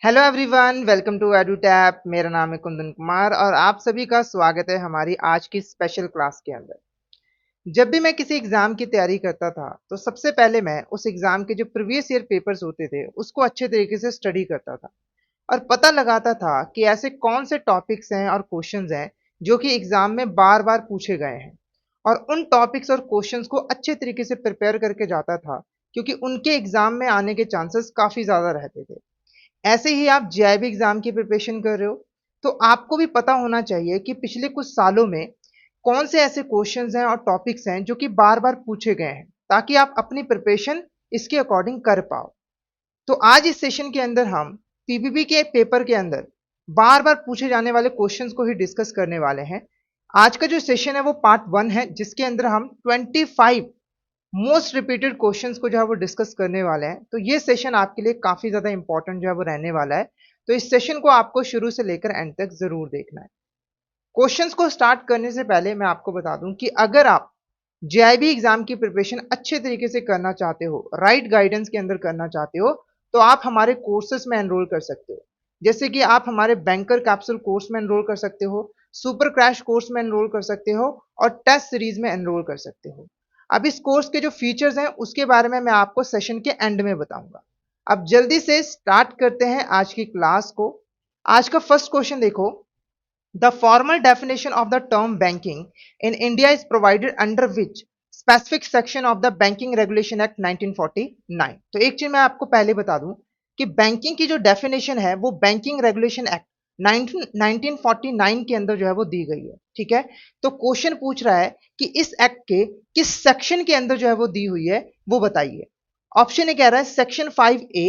Hello everyone, welcome to EduTap. मेरा नाम है कुंदन कुमार और आप सभी का स्वागत है हमारी आज की स्पेशल क्लास के अंदर। जब भी मैं किसी एग्जाम की तैयारी करता था तो सबसे पहले मैं उस एग्जाम के जो प्रीवियस ईयर पेपर्स होते थे उसको अच्छे तरीके से स्टडी करता था और पता लगाता था कि ऐसे कौन से टॉपिक्स हैं और क्वेश्चंस हैं जो कि एग्जाम में बार बार पूछे गए हैं, और उन टॉपिक्स और क्वेश्चंस को अच्छे तरीके से प्रिपेयर करके जाता था क्योंकि उनके एग्जाम में आने के चांसेस काफ़ी ज़्यादा रहते थे। ऐसे ही आप जेईबी एग्जाम की प्रिपरेशन कर रहे हो तो आपको भी पता होना चाहिए कि पिछले कुछ सालों में कौन से ऐसे क्वेश्चंस हैं और टॉपिक्स हैं जो कि बार बार पूछे गए हैं, ताकि आप अपनी प्रिपरेशन इसके अकॉर्डिंग कर पाओ। तो आज इस सेशन के अंदर हम पीपीपी के पेपर के अंदर बार बार पूछे जाने वाले क्वेश्चंस को ही डिस्कस करने वाले हैं। आज का जो सेशन है वो पार्ट 1 है, जिसके अंदर हम 25 मोस्ट रिपीटेड क्वेश्चंस को जो है वो डिस्कस करने वाले हैं। तो ये सेशन आपके लिए काफी ज्यादा इंपॉर्टेंट जो है वो रहने वाला है। तो इस सेशन को आपको शुरू से लेकर एंड तक जरूर देखना है। क्वेश्चंस को स्टार्ट करने से पहले मैं आपको बता दूं कि अगर आप जेआईबी एग्जाम की प्रिपरेशन अच्छे तरीके से करना चाहते हो, राइट गाइडेंस के अंदर करना चाहते हो, तो आप हमारे कोर्सेज में एनरोल कर सकते हो। जैसे कि आप हमारे बैंकर कैप्सूल कोर्स में एनरोल कर सकते हो, सुपर क्रैश कोर्स में एनरोल कर सकते हो और टेस्ट सीरीज में एनरोल कर सकते हो। अब इस कोर्स के जो फीचर्स हैं उसके बारे में मैं आपको सेशन के एंड में बताऊंगा। अब जल्दी से स्टार्ट करते हैं आज की क्लास को। आज का फर्स्ट क्वेश्चन देखो। The formal definition of the term banking in India is provided under which specific section of the Banking Regulation Act 1949। तो एक चीज मैं आपको पहले बता दूं कि बैंकिंग की जो डेफिनेशन है वो बैंकिंग रेगुलेशन एक्ट 1949 के अंदर जो है वो दी गई है। ठीक है, तो क्वेश्चन पूछ रहा है कि इस एक्ट के किस सेक्शन के अंदर जो है वो दी हुई है वो बताइए। ऑप्शन ए कह रहा है सेक्शन 5A,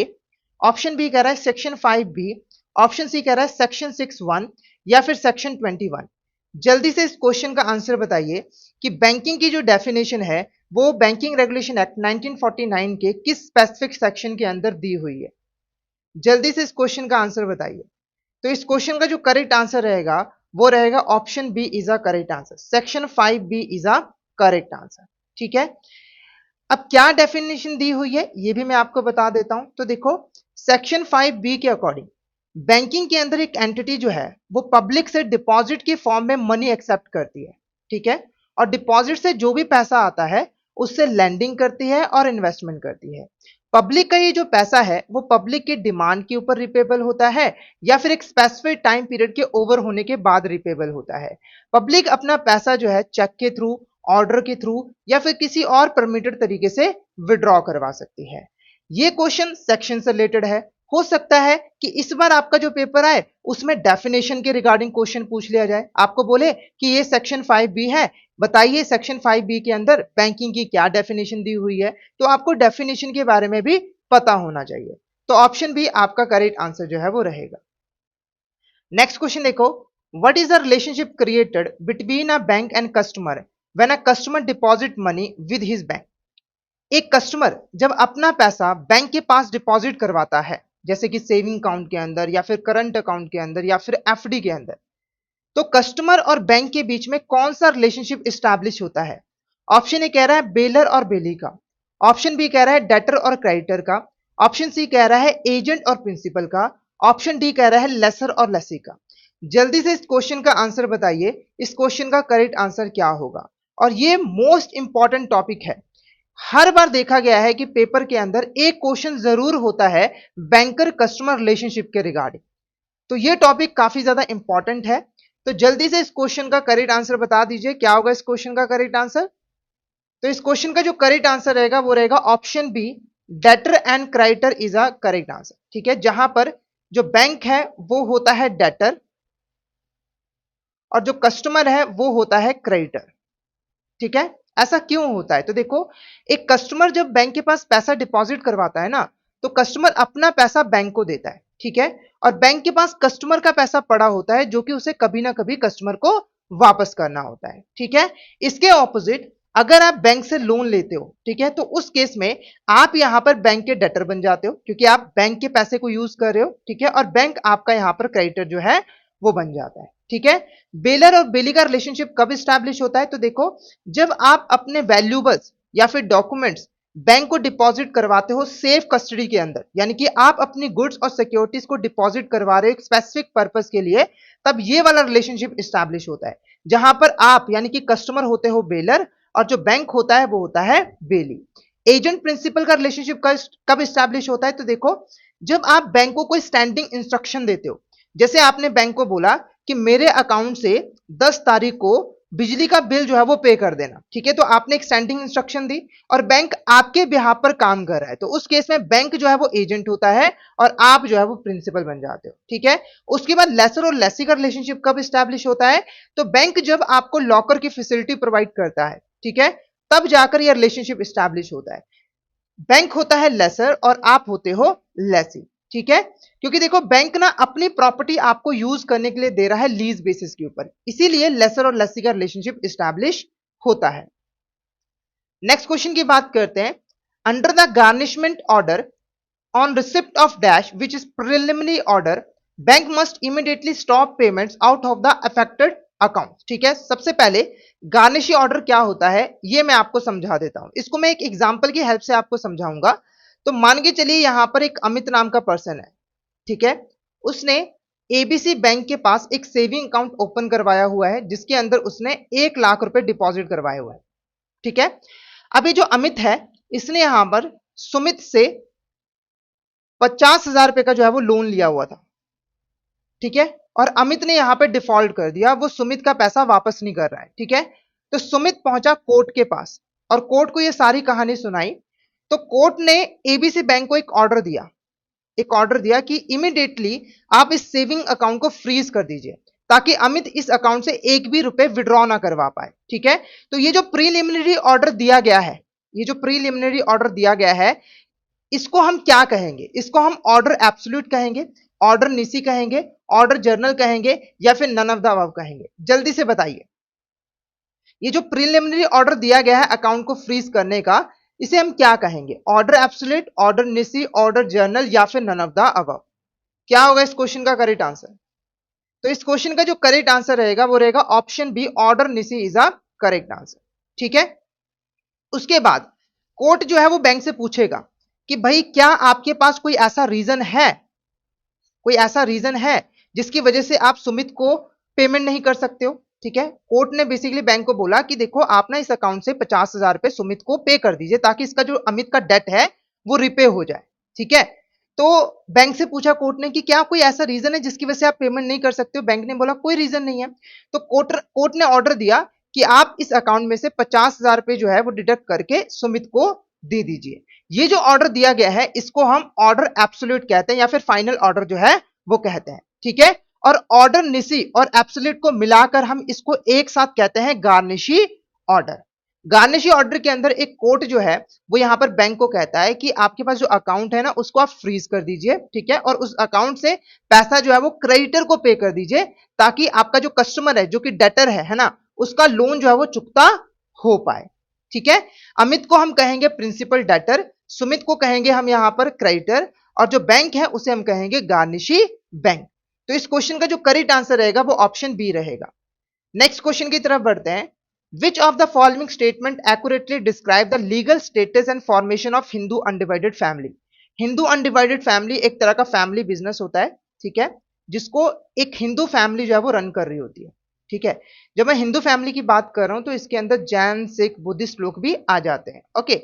ऑप्शन बी कह रहा है सेक्शन 5B, ऑप्शन सी कह रहा है सेक्शन 61 या फिर सेक्शन 21। जल्दी से इस क्वेश्चन का आंसर बताइए कि बैंकिंग की जो डेफिनेशन है वो बैंकिंग रेगुलेशन एक्ट 1949 के किस स्पेसिफिक सेक्शन के अंदर दी हुई है। जल्दी से इस क्वेश्चन का आंसर बताइए। तो इस क्वेश्चन का जो करेक्ट आंसर रहेगा वो रहेगा option B is a correct answer. Section 5B is a correct answer. ठीक है, अब क्या डेफिनेशन दी हुई है ये भी मैं आपको बता देता हूं। तो देखो, सेक्शन 5B के अकॉर्डिंग बैंकिंग के अंदर एक एंटिटी जो है वो पब्लिक से डिपॉजिट की फॉर्म में मनी एक्सेप्ट करती है। ठीक है, और डिपॉजिट से जो भी पैसा आता है उससे लैंडिंग करती है और इन्वेस्टमेंट करती है। पब्लिक का ये जो पैसा है वो पब्लिक की डिमांड के ऊपर रिपेबल होता है या फिर एक स्पेसिफिक टाइम पीरियड के ओवर होने के बाद रिपेबल होता है। पब्लिक अपना पैसा जो है चेक के थ्रू, ऑर्डर के थ्रू या फिर किसी और परमिटेड तरीके से विड्रॉ करवा सकती है। ये क्वेश्चन सेक्शन से रिलेटेड है। हो सकता है कि इस बार आपका जो पेपर आए उसमें डेफिनेशन के रिगार्डिंग क्वेश्चन पूछ लिया जाए, आपको बोले कि ये सेक्शन 5B है, बताइए सेक्शन 5B के अंदर बैंकिंग की क्या डेफिनेशन दी हुई है। तो आपको डेफिनेशन के बारे में भी पता होना चाहिए। तो ऑप्शन बी आपका करेक्ट आंसर जो है वो रहेगा। नेक्स्ट क्वेश्चन देखो। What is the relationship created between a bank and customer when a customer deposit money with his bank. एक कस्टमर जब अपना पैसा बैंक के पास डिपॉजिट करवाता है, जैसे कि सेविंग अकाउंट के अंदर या फिर करंट अकाउंट के अंदर या फिर एफडी के अंदर, तो कस्टमर और बैंक के बीच में कौन सा रिलेशनशिप स्टैब्लिश होता है। ऑप्शन ए कह रहा है बेलर और बेली का, ऑप्शन बी कह रहा है डेटर और क्रेडिटर का, ऑप्शन सी कह रहा है एजेंट और प्रिंसिपल का, ऑप्शन डी कह रहा है लेसर और लेसी का। जल्दी से इस क्वेश्चन का आंसर बताइए, इस क्वेश्चन का करेक्ट आंसर क्या होगा। और ये मोस्ट इंपॉर्टेंट टॉपिक है। हर बार देखा गया है कि पेपर के अंदर एक क्वेश्चन जरूर होता है बैंकर कस्टमर रिलेशनशिप के रिगार्डिंग। तो ये टॉपिक काफी ज्यादा इंपॉर्टेंट है। तो जल्दी से इस क्वेश्चन का करेक्ट आंसर बता दीजिए, क्या होगा इस क्वेश्चन का करेक्ट आंसर। तो इस क्वेश्चन का जो करेक्ट आंसर रहेगा वो रहेगा option B, debtor and creditor is a correct answer. ठीक है, जहां पर जो बैंक है वो होता है डेटर और जो कस्टमर है वो होता है क्रेडिटर। ठीक है, ऐसा क्यों होता है। तो देखो, एक कस्टमर जब बैंक के पास पैसा डिपॉजिट करवाता है ना, तो कस्टमर अपना पैसा बैंक को देता है। ठीक है, और बैंक के पास कस्टमर का पैसा पड़ा होता है जो कि उसे कभी ना कभी कस्टमर को वापस करना होता है। ठीक है, इसके ऑपोजिट अगर आप बैंक से लोन लेते हो, ठीक है, तो उस केस में आप यहां पर बैंक के डेटर बन जाते हो क्योंकि आप बैंक के पैसे को यूज कर रहे हो। ठीक है, और बैंक आपका यहां पर क्रेडिटर जो है वो बन जाता है। ठीक है, बेलर और बेली का रिलेशनशिप कब स्टैब्लिश होता है। तो देखो, जब आप अपने वैल्यूबल्स या फिर डॉक्यूमेंट्स बैंक को डिपॉजिट करवाते हो सेफ कस्टडी के अंदर, यानी कि आप अपनी गुड्स और सिक्योरिटीज को डिपॉजिट करवा रहे हो एक स्पेसिफिक पर्पस के लिए, तब ये वाला रिलेशनशिप स्टैब्लिश होता है, जहां पर आप यानी कि कस्टमर होते हो बेलर और जो बैंक होता है वो होता है बेली। एजेंट प्रिंसिपल का रिलेशनशिप कब स्टैब्लिश होता है? तो देखो, जब आप बैंक को कोई स्टैंडिंग इंस्ट्रक्शन देते हो, जैसे आपने बैंक को बोला कि मेरे अकाउंट से 10 तारीख को बिजली का बिल जो है वो पे कर देना, ठीक है, तो आपने एक स्टैंडिंग इंस्ट्रक्शन दी और बैंक आपके बिहाफ पर काम कर रहा है, तो उस केस में बैंक जो है वो एजेंट होता है और आप जो है वो प्रिंसिपल बन जाते हो, ठीक है। उसके बाद लेसर और लेसी का रिलेशनशिप कब स्टैब्लिश होता है? तो बैंक जब आपको लॉकर की फैसिलिटी प्रोवाइड करता है, ठीक है, तब जाकर यह रिलेशनशिप स्टैब्लिश होता है। बैंक होता है लेसर और आप होते हो लेसी, ठीक है, क्योंकि देखो बैंक ना अपनी प्रॉपर्टी आपको यूज करने के लिए दे रहा है लीज बेसिस के ऊपर, इसीलिए लेसर और लेसी का रिलेशनशिप स्टैब्लिश होता है। नेक्स्ट क्वेश्चन की बात करते हैं। Under the garnishment order on receipt of dash which is preliminary order, bank must immediately stop payments out of the affected account, ठीक है। सबसे पहले गार्निशी ऑर्डर क्या होता है ये मैं आपको समझा देता हूं, इसको मैं एक एग्जांपल की हेल्प से आपको समझाऊंगा। तो मान के चलिए यहां पर एक अमित नाम का पर्सन है, ठीक है, उसने एबीसी बैंक के पास एक सेविंग अकाउंट ओपन करवाया हुआ है जिसके अंदर उसने 1 लाख रुपए डिपॉजिट करवाए हुए हैं, ठीक है। अब ये जो अमित है इसने यहां पर सुमित से 50,000 रुपए का जो है वो लोन लिया हुआ था, ठीक है, और अमित ने यहां पे डिफॉल्ट कर दिया, वो सुमित का पैसा वापस नहीं कर रहा है, ठीक है। तो सुमित पहुंचा कोर्ट के पास और कोर्ट को ये सारी कहानी सुनाई। तो कोर्ट ने एबीसी बैंक को एक ऑर्डर दिया कि इमीडिएटली आप इस सेविंग अकाउंट को फ्रीज कर दीजिए ताकि अमित इस अकाउंट से एक भी रुपए विड्रॉ ना करवा पाए, ठीक है। तो ये जो प्रीलिमिनरी ऑर्डर दिया गया है, ये जो प्रीलिमिनरी ऑर्डर दिया गया है, इसको हम क्या कहेंगे? इसको हम ऑर्डर एब्सोल्यूट कहेंगे, ऑर्डर निसी कहेंगे, ऑर्डर जर्नल कहेंगे या फिर नन ऑफ द अबव कहेंगे? जल्दी से बताइए। ये जो प्रीलिमिनरी ऑर्डर दिया गया है अकाउंट को फ्रीज करने का, इसे हम क्या कहेंगे? Order absolute, order nisi, order journal या फिर नन ऑफ द अबव? क्या होगा इस क्वेश्चन का करेक्ट आंसर? तो इस क्वेश्चन का जो करेक्ट आंसर रहेगा वो रहेगा option B, order nisi is a correct answer, ठीक है। उसके बाद कोर्ट जो है वो बैंक से पूछेगा कि भाई क्या आपके पास कोई ऐसा रीजन है, कोई ऐसा रीजन है जिसकी वजह से आप सुमित को पेमेंट नहीं कर सकते हो, ठीक है। कोर्ट ने बेसिकली बैंक को बोला कि देखो आप ना इस अकाउंट से 50,000 रुपए सुमित को पे कर दीजिए ताकि इसका जो अमित का डेट है वो रिपे हो जाए, ठीक है। तो बैंक से पूछा कोर्ट ने कि क्या कोई ऐसा रीजन है जिसकी वजह से आप पेमेंट नहीं कर सकते हो? बैंक ने बोला कोई रीजन नहीं है। तो कोर्ट ने ऑर्डर दिया कि आप इस अकाउंट में से 50,000 रुपए जो है वो डिडक्ट करके सुमित को दे दीजिए। ये जो ऑर्डर दिया गया है इसको हम ऑर्डर एब्सोल्यूट कहते हैं या फिर फाइनल ऑर्डर जो है वो कहते हैं, ठीक है। और ऑर्डर निसी और एब्सोल्यूट को मिलाकर हम इसको एक साथ कहते हैं गार्निशी ऑर्डर। गार्निशी ऑर्डर के अंदर एक कोर्ट जो है वो यहां पर बैंक को कहता है कि आपके पास जो अकाउंट है ना उसको आप फ्रीज कर दीजिए, ठीक है, और उस अकाउंट से पैसा जो है वो क्रेडिटर को पे कर दीजिए ताकि आपका जो कस्टमर है जो कि डेटर है ना, उसका लोन जो है वो चुकता हो पाए, ठीक है। अमित को हम कहेंगे प्रिंसिपल डेटर, सुमित को कहेंगे हम यहां पर क्रेडिटर और जो बैंक है उसे हम कहेंगे गार्निशी बैंक। तो इस क्वेश्चन का जो करेक्ट आंसर रहेगा वो ऑप्शन बी रहेगा। नेक्स्ट क्वेश्चन की तरफ बढ़ते हैं। Which of the following statement accurately describe the legal status and formation of Hindu undivided family? Hindu undivided family एक तरह का फैमिली बिजनेस होता है, ठीक है, जिसको एक हिंदू फैमिली जो है वो रन कर रही होती है, ठीक है। जब मैं हिंदू फैमिली की बात कर रहा हूं तो इसके अंदर जैन, सिख, बुद्धिस्ट लोग भी आ जाते हैं, ओके।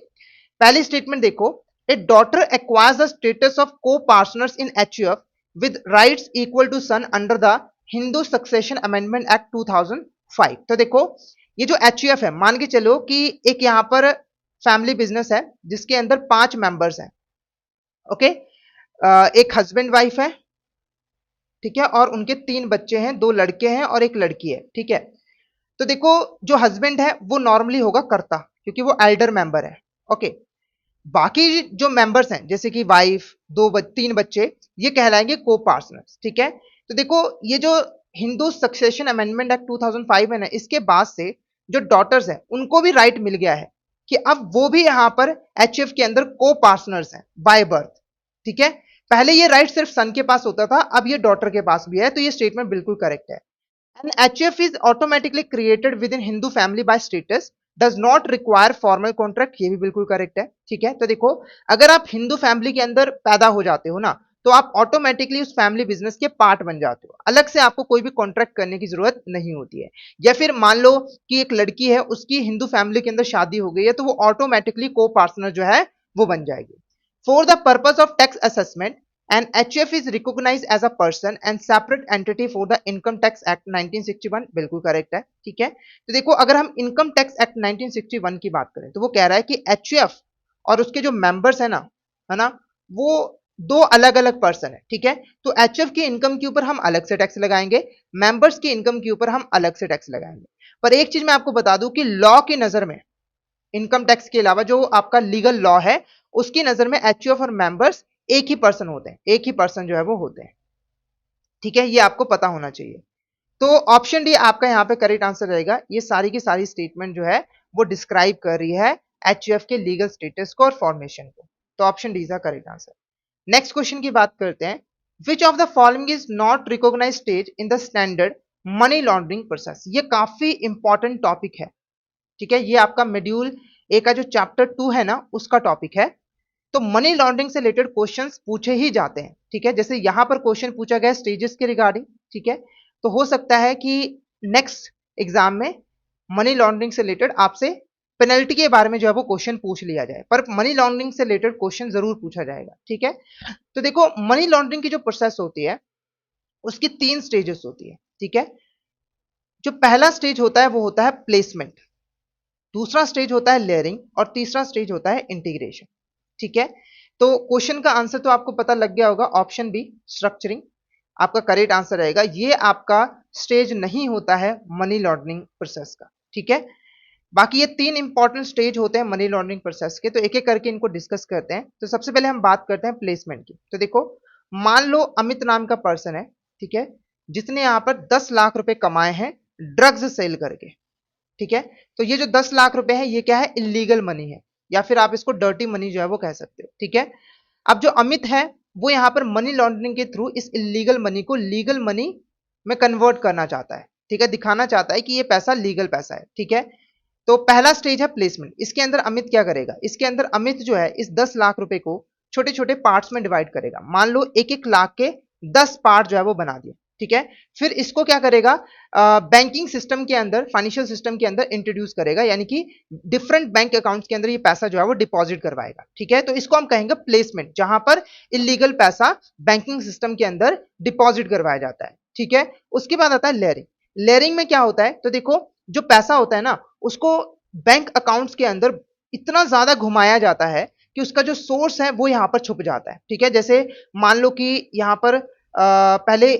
पहली स्टेटमेंट देखो, a daughter acquires the status of co partners in HUF with rights equal to son under the Hindu succession amendment act 2005। तो देखो ये जो एचयूएफ है, मान के चलो कि एक यहां पर फैमिली बिजनेस है जिसके अंदर 5 मेंबर्स हैं, ओके। एक हस्बैंड वाइफ है, ठीक है, और उनके 3 बच्चे हैं, 2 लड़के हैं और एक लड़की है, ठीक है। तो देखो जो हस्बैंड है वो नॉर्मली होगा कर्ता क्योंकि वो एल्डर मेंबर है, ओके। बाकी जो मेंबर्स हैं जैसे कि वाइफ, 3 बच्चे, ये कहलाएंगे को पार्टनर्स, ठीक है। तो देखो ये जो हिंदू सक्सेशन अमेंडमेंट एक्ट 2005 है ना, इसके बाद से जो डॉटर्स हैं उनको भी राइट मिल गया है कि अब वो भी यहां पर एचएफ के अंदर को पार्टनर्स हैं बाय बर्थ, ठीक है। पहले ये राइट सिर्फ सन के पास होता था, अब ये डॉटर के पास भी है, तो ये स्टेटमेंट बिल्कुल करेक्ट है। And HF is automatically created within Hindu family by status does not require formal contract, ये भी बिल्कुल करेक्ट है। ठीक है, तो देखो अगर आप हिंदू फैमिली के अंदर पैदा हो जाते हो ना, तो आप ऑटोमेटिकली उस फैमिली बिजनेस के पार्ट बन जाते हो, अलग से आपको कोई भी कॉन्ट्रैक्ट करने की जरूरत नहीं होती है। या फिर मान लो कि एक लड़की है, उसकी हिंदू फैमिली के अंदर शादी हो गई है, तो वो ऑटोमेटिकली को पार्टनर जो है वो बन जाएगी। For the purpose of tax assessment and HUF is recognised as a person and separate entity for the income tax act 1961, बिल्कुल करेक्ट है। ठीक है, तो देखो अगर हम इनकम टैक्स एक्ट 1961 की बात करें तो वो कह रहा है कि HUF और उसके जो मेंबर्स है ना, वो दो अलग अलग पर्सन है। ठीक है, तो HUF की इनकम के ऊपर हम अलग से टैक्स लगाएंगे, मेंबर्स की इनकम के ऊपर हम अलग से टैक्स लगाएंगे। पर एक चीज मैं आपको बता दूं कि लॉ की नजर में इनकम टैक्स के अलावा जो आपका लीगल लॉ है, उसकी नजर में HUF और मेंबर्स एक ही पर्सन होते हैं, एक ही पर्सन जो है वो होते हैं। ठीक है, ये आपको पता होना चाहिए। तो ऑप्शन डी आपका यहाँ पे करेक्ट आंसर रहेगा। ये सारी की सारी स्टेटमेंट जो है वो डिस्क्राइब कर रही है HUF के लीगल स्टेटस को और फॉर्मेशन को। तो option D is the correct answer. Next question की बात करते हैं। Which of the following is not recognized stage in the standard money laundering process. ये काफी इंपॉर्टेंट टॉपिक है। ठीक है, ये आपका मॉड्यूल ए का जो चैप्टर 2 है ना, उसका टॉपिक है। तो मनी लॉन्ड्रिंग से रिलेटेड क्वेश्चंस पूछे ही जाते हैं। ठीक है, जैसे यहां पर क्वेश्चन पूछा गया स्टेजेस के रिगार्डिंग। ठीक है, तो हो सकता है कि नेक्स्ट एग्जाम में मनी लॉन्ड्रिंग से रिलेटेड आपसे पेनल्टी के बारे में जो है वो क्वेश्चन पूछ लिया जाए, पर मनी लॉन्ड्रिंग से रिलेटेड क्वेश्चन जरूर पूछा जाएगा। ठीक है, तो देखो मनी लॉन्ड्रिंग की जो प्रोसेस होती है उसकी 3 स्टेजेस होती है। ठीक है, जो पहला स्टेज होता है वो होता है प्लेसमेंट, दूसरा स्टेज होता है लेयरिंग और तीसरा स्टेज होता है इंटीग्रेशन। ठीक है, तो क्वेश्चन का आंसर तो आपको पता लग गया होगा, ऑप्शन बी स्ट्रक्चरिंग आपका करेक्ट आंसर रहेगा। ये आपका स्टेज नहीं होता है मनी लॉन्ड्रिंग प्रोसेस का। ठीक है, बाकी ये 3 इंपॉर्टेंट स्टेज होते हैं मनी लॉन्ड्रिंग प्रोसेस के, तो एक एक करके इनको डिस्कस करते हैं। तो सबसे पहले हम बात करते हैं प्लेसमेंट की। तो देखो मान लो अमित नाम का पर्सन है, ठीक है, जिसने यहां पर 10 लाख रुपए कमाए हैं ड्रग्स सेल करके। ठीक है, तो ये जो 10 लाख रुपए है ये क्या है, इलीगल मनी है, या फिर आप इसको डर्टी मनी जो है वो कह सकते हो। ठीक है, अब जो अमित है वो यहां पर मनी लॉन्ड्रिंग के थ्रू इस इलीगल मनी को लीगल मनी में कन्वर्ट करना चाहता है। ठीक है, दिखाना चाहता है कि ये पैसा लीगल पैसा है। ठीक है, तो पहला स्टेज है प्लेसमेंट। इसके अंदर अमित क्या करेगा, इसके अंदर अमित जो है इस 10 लाख रुपए को छोटे छोटे पार्ट्स में डिवाइड करेगा। मान लो एक एक लाख के 10 पार्ट जो है वो बना दिए। ठीक है, फिर इसको क्या करेगा, बैंकिंग सिस्टम के अंदर, फाइनेंशियल सिस्टम के अंदर इंट्रोड्यूस करेगा, यानी कि डिफरेंट बैंक अकाउंट्स के अंदर ये पैसा जो है वो डिपॉजिट करवाएगा। ठीक है, तो इसको हम कहेंगे प्लेसमेंट, जहां पर इलीगल पैसा बैंकिंग सिस्टम के अंदर डिपॉजिट करवाया जाता है। ठीक है, उसके बाद आता है लेयरिंग। लेयरिंग में क्या होता है, तो देखो जो पैसा होता है ना, उसको बैंक अकाउंट्स के अंदर इतना ज्यादा घुमाया जाता है कि उसका जो सोर्स है वो यहां पर छुप जाता है। ठीक है, जैसे मान लो कि यहां पर पहले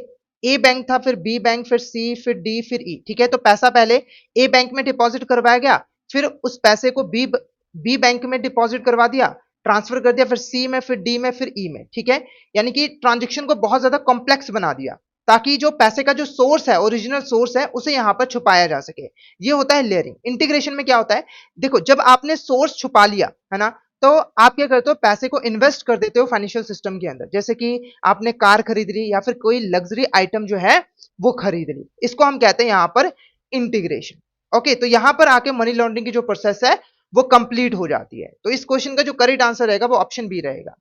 ए बैंक था, फिर बी बैंक, फिर सी, फिर डी, फिर ई। ठीक है, तो पैसा पहले ए बैंक में डिपॉजिट करवाया गया, फिर उस पैसे को बी बैंक में डिपॉजिट करवा दिया, ट्रांसफर कर दिया, फिर सी में, फिर डी में, फिर ई में। ठीक है, यानी कि ट्रांजेक्शन को बहुत ज्यादा कॉम्प्लेक्स बना दिया, ताकि जो पैसे का जो सोर्स है, ओरिजिनल सोर्स है, उसे यहां पर छुपाया जा सके। ये होता है लेयरिंग। इंटीग्रेशन में क्या होता है, देखो जब आपने सोर्स छुपा लिया है ना, तो आप क्या करते हो, पैसे को इन्वेस्ट कर देते हो फाइनेंशियल सिस्टम के अंदर, जैसे कि आपने कार खरीद ली या फिर कोई लग्जरी आइटम जो है वो खरीद ली। इसको हम कहते हैं यहां पर इंटीग्रेशन। ओके, तो यहां पर आके मनी लॉन्ड्रिंग की जो प्रोसेस है वो कंप्लीट हो जाती है। तो इस क्वेश्चन का जो करेक्ट आंसर रहेगा वो ऑप्शन बी रहेगा।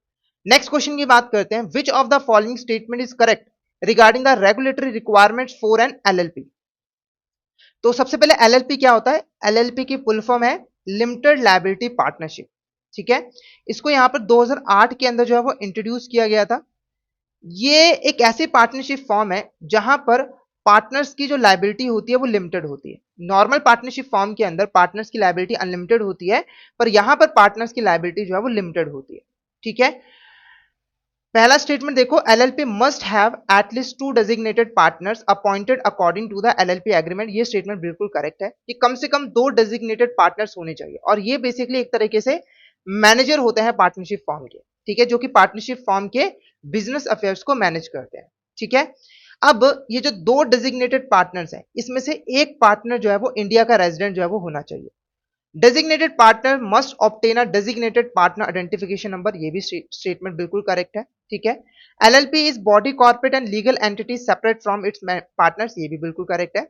नेक्स्ट क्वेश्चन की बात करते हैं। Which of the following statement is correct regarding the regulatory requirements for an LLP. तो सबसे पहले एलएलपी क्या होता है, एलएलपी की फुल फॉर्म है लिमिटेड लायबिलिटी पार्टनरशिप। ठीक है, इसको यहां पर 2008 के अंदर जो है वो इंट्रोड्यूस किया गया था। ये एक ऐसी पार्टनरशिप फॉर्म है जहां पर पार्टनर्स की जो लायबिलिटी होती है वो लिमिटेड होती है। नॉर्मल पार्टनरशिप फॉर्म के अंदर पार्टनर्स की लायबिलिटी अनलिमिटेड होती है, पर यहां पर पार्टनर्स की लायबिलिटी जो है वो लिमिटेड होती है। ठीक है, पहला स्टेटमेंट देखो, LLP must have at least 2 designated partners appointed according to the LLP agreement. ये स्टेटमेंट बिल्कुल करेक्ट है कि कम से कम 2 डेजिग्नेटेड पार्टनर्स होने चाहिए, और ये बेसिकली एक तरीके से मैनेजर होते हैं पार्टनरशिप फॉर्म के। ठीक है, जो कि पार्टनरशिप फॉर्म के बिजनेस अफेयर्स को मैनेज करते हैं। ठीक है, अब ये जो 2 डेजिग्नेटेड पार्टनर्स हैं, इसमें से एक पार्टनर जो है वो इंडिया का रेजिडेंट जो है वो होना चाहिए। डेजिग्नेटेड पार्टनर मस्ट ऑब्टेन अ डेजिग्नेटेड पार्टनर आइडेंटिफिकेशन नंबर, ये भी स्टेटमेंट बिल्कुल करेक्ट है। ठीक है, LLP is body corporate and legal entity separate from its partners, ये भी बिल्कुल करेक्ट है।